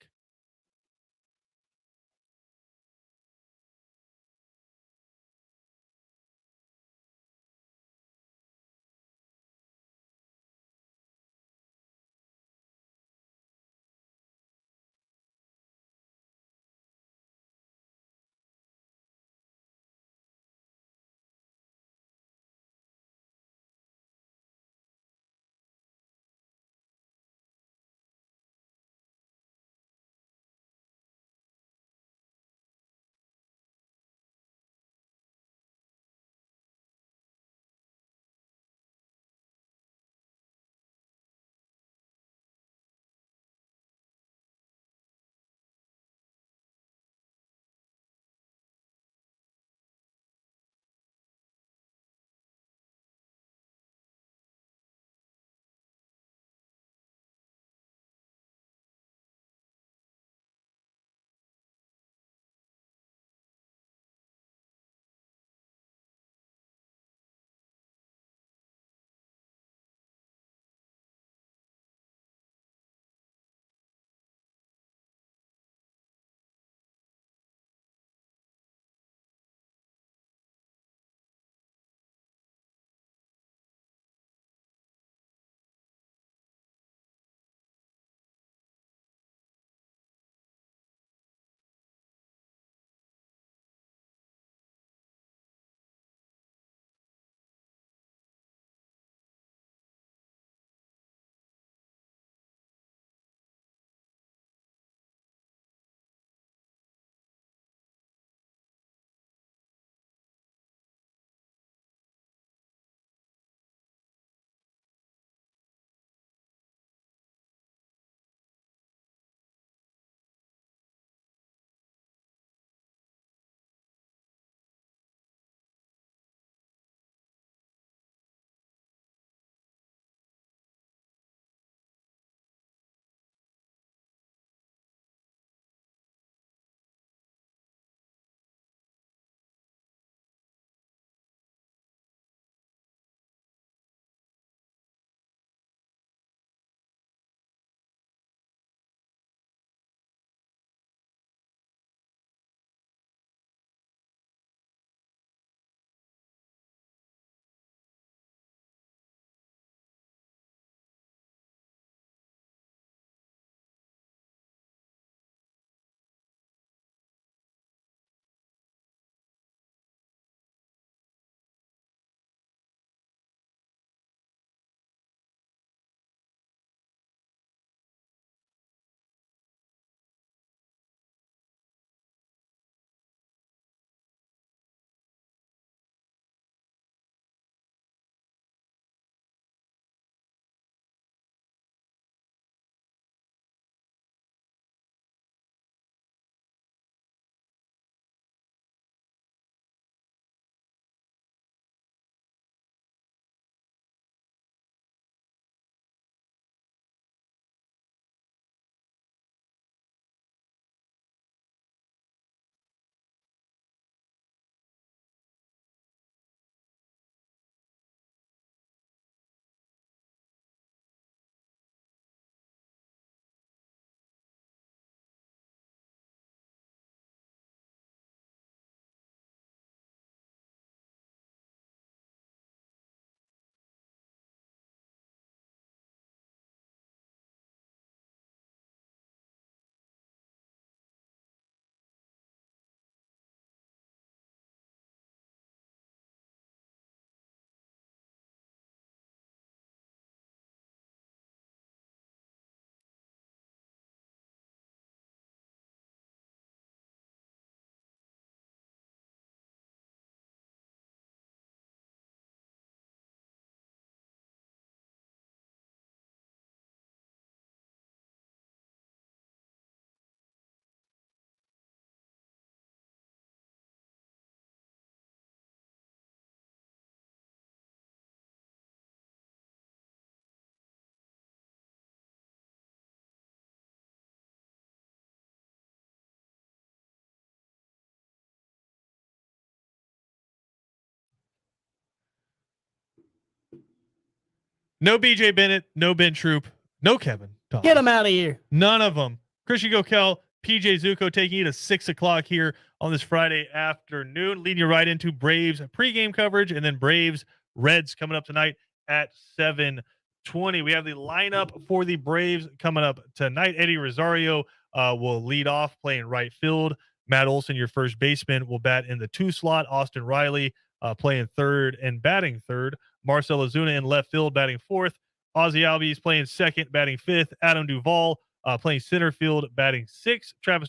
No BJ Bennett, no Ben Troop, no Kevin Thomas. Get him out of here. None of them. Christian Gokel, PJ Zuko taking you to 6 o'clock here on this Friday afternoon, leading you right into Braves pregame coverage, and then Braves Reds coming up tonight at 7:20. We have the lineup for the Braves coming up tonight. Eddie Rosario will lead off playing right field. Matt Olson, your first baseman, will bat in the 2 slot. Austin Riley playing third and batting third. Marcell Ozuna in left field batting fourth. Ozzie Albies playing second, batting fifth. Adam Duvall playing center field, batting sixth. Travis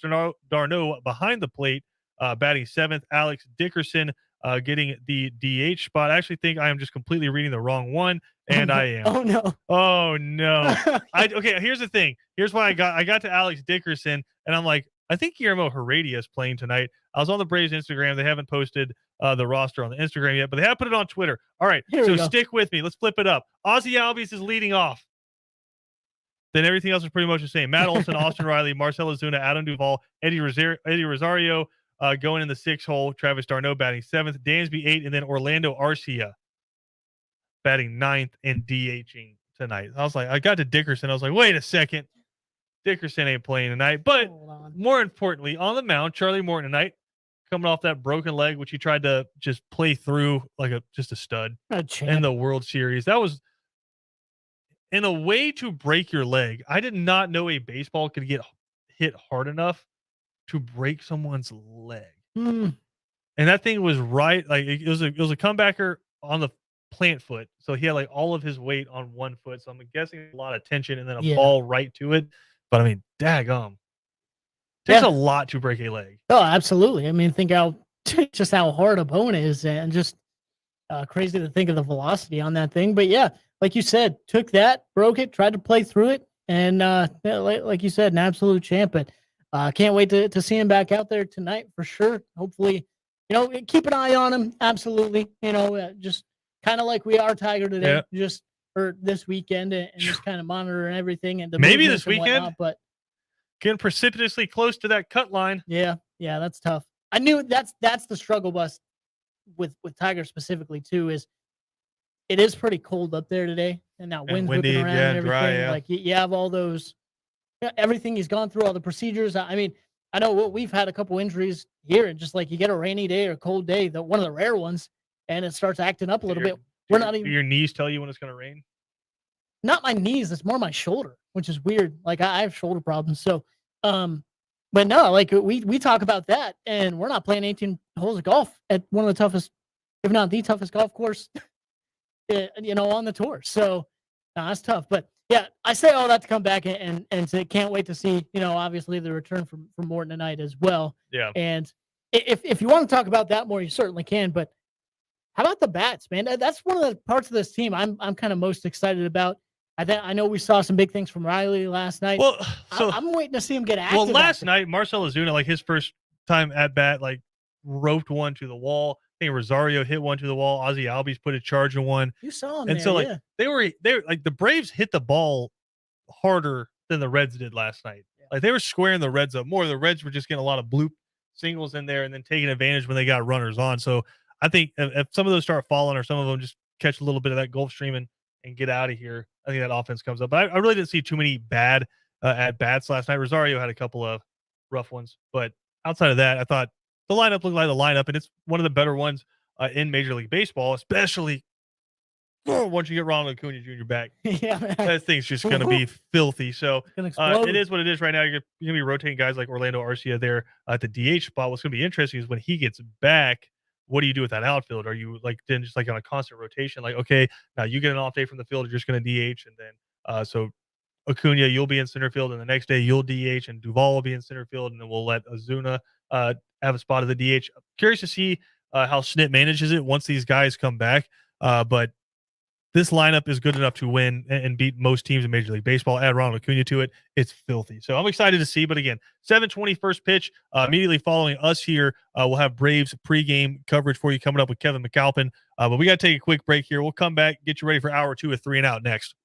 d'Arnaud behind the plate, batting seventh. Alex Dickerson getting the DH spot. I actually think I am just completely reading the wrong one, and I am. Oh no. Oh no. Okay. Here's the thing. Here's why I got to Alex Dickerson, and I'm like, I think Guillermo Heredia is playing tonight. I was on the Braves Instagram. They haven't posted the roster on the Instagram yet, but they have put it on Twitter. All right. So stick with me. Let's flip it up. Ozzie Albies is leading off. Then everything else is pretty much the same. Matt Olson, Austin Riley, Marcell Ozuna, Adam Duvall, Eddie Rosario going in the 6 hole. Travis d'Arnaud batting 7th, Dansby 8, and then Orlando Arcia batting 9th and DHing tonight. I was like, I got to Dickerson. I was like, wait a second. Dickerson ain't playing tonight. But more importantly, on the mound, Charlie Morton tonight, coming off that broken leg, which he tried to just play through like just a stud in the World Series. That was in a way to break your leg. I did not know a baseball could get hit hard enough to break someone's leg. And that thing was right. Like it was a comebacker on the plant foot. So he had like all of his weight on one foot. So I'm guessing a lot of tension and then a ball right to it. But I mean, daggum. Takes a lot to break a leg. Oh, absolutely. I mean, think how hard a bone is, and just crazy to think of the velocity on that thing. But yeah, like you said, took that, broke it, tried to play through it, and like you said, an absolute champ. But can't wait to see him back out there tonight for sure. Hopefully, keep an eye on him. Absolutely. Just kind of like we are Tiger today, just for this weekend, and just kind of monitoring everything. And maybe this weekend, whatnot, but getting precipitously close to that cut line. Yeah, that's tough. I knew that's the struggle bus with Tiger specifically too. Is it is pretty cold up there today, and that wind's whipping around and everything. Dry, like you have all those, everything he's gone through, all the procedures. I mean, I know we've had a couple injuries here, and just like you get a rainy day or a cold day, one of the rare ones, and it starts acting up a little bit. We're not even. Your knees tell you when it's going to rain? Not my knees. It's more my shoulder, which is weird. Like I have shoulder problems. So, but no, like we talk about that, and we're not playing 18 holes of golf at one of the toughest, if not the toughest golf course, on the tour. So that's tough. But yeah, I say all that to come back and say can't wait to see, obviously the return from Morton tonight as well. Yeah. And if you want to talk about that more, you certainly can. But how about the bats, man? That's one of the parts of this team I'm kind of most excited about. I know we saw some big things from Riley last night. Well, so I'm waiting to see him get active. Well, last night, Marcell Ozuna, like his first time at bat, like roped one to the wall. I think Rosario hit one to the wall. Ozzie Albies put a charge in one. You saw him, and so like they were like the Braves hit the ball harder than the Reds did last night. Yeah. Like they were squaring the Reds up more. The Reds were just getting a lot of bloop singles in there and then taking advantage when they got runners on. So I think if some of those start falling or some of them just catch a little bit of that Gulf Stream and get out of here, I think that offense comes up. But I really didn't see too many bad at bats last night. Rosario had a couple of rough ones, but outside of that, I thought the lineup looked like the lineup, and it's one of the better ones in Major League Baseball, especially once you get Ronald Acuna Jr. back. Yeah, man. That thing's just going to be filthy. So it is what it is right now. You're going to be rotating guys like Orlando Arcia there at the DH spot. What's going to be interesting is when he gets back, what do you do with that outfield? Are you then just on a constant rotation? Like, okay, now you get an off day from the field, you're just going to DH, and then so Acuna, you'll be in center field, and the next day you'll DH, and Duvall will be in center field, and then we'll let Ozuna have a spot of the DH. I'm curious to see how Snit manages it once these guys come back. But this lineup is good enough to win and beat most teams in Major League Baseball. Add Ronald Acuna to it, it's filthy. So I'm excited to see. But again, 7:20 first pitch. Immediately following us here, we'll have Braves pregame coverage for you coming up with Kevin McAlpin. But we got to take a quick break here. We'll come back, get you ready for hour 2 of 3 and Out next.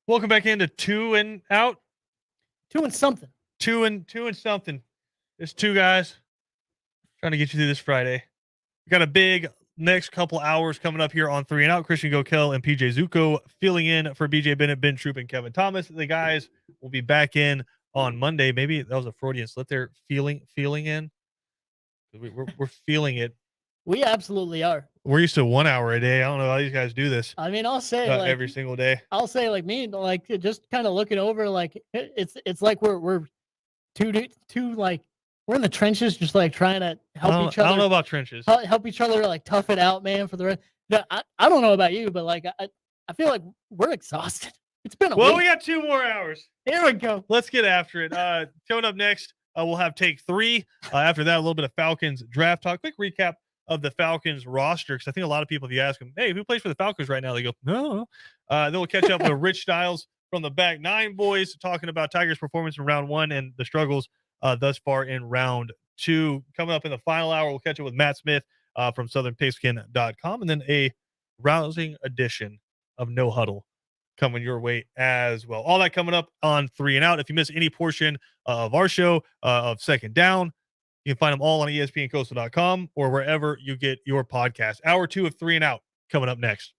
Welcome back into 2 and Out. 2 and something. 2 and something. It's two guys trying to get you through this Friday. We got a big next couple hours coming up here on 3 and Out. Christian Gokel and PJ Zuko filling in for BJ Bennett, Ben Troop, and Kevin Thomas. The guys will be back in on Monday. Maybe that was a Freudian slip there. Feeling in. We're feeling it. We absolutely are. We're used to 1 hour a day. I don't know how these guys do this. I mean, I'll say every single day. I'll say me, just kind of looking over, it's like we're two like we're in the trenches, just trying to help each other. I don't know about trenches. Help each other tough it out, man. For the rest, I don't know about you, but I feel like we're exhausted. It's been a week. We got 2 more hours. Here we go. Let's get after it. Coming up next, we'll have take 3. After that, a little bit of Falcons draft talk. Quick recap of the Falcons roster, because I think a lot of people, if you ask them, hey, who plays for the Falcons right now, they go, no. Then we'll catch up with Rich Styles from the Back 9 boys, talking about Tigers' performance in round 1 and the struggles thus far in round 2. Coming up in the final hour, we'll catch up with Matt Smith from southernpigskin.com, and then a rousing edition of No Huddle coming your way as well. All that coming up on 3 and Out. If you miss any portion of our show of Second Down, you can find them all on ESPNcoastal.com or wherever you get your podcast. Hour 2 of 3 and Out coming up next.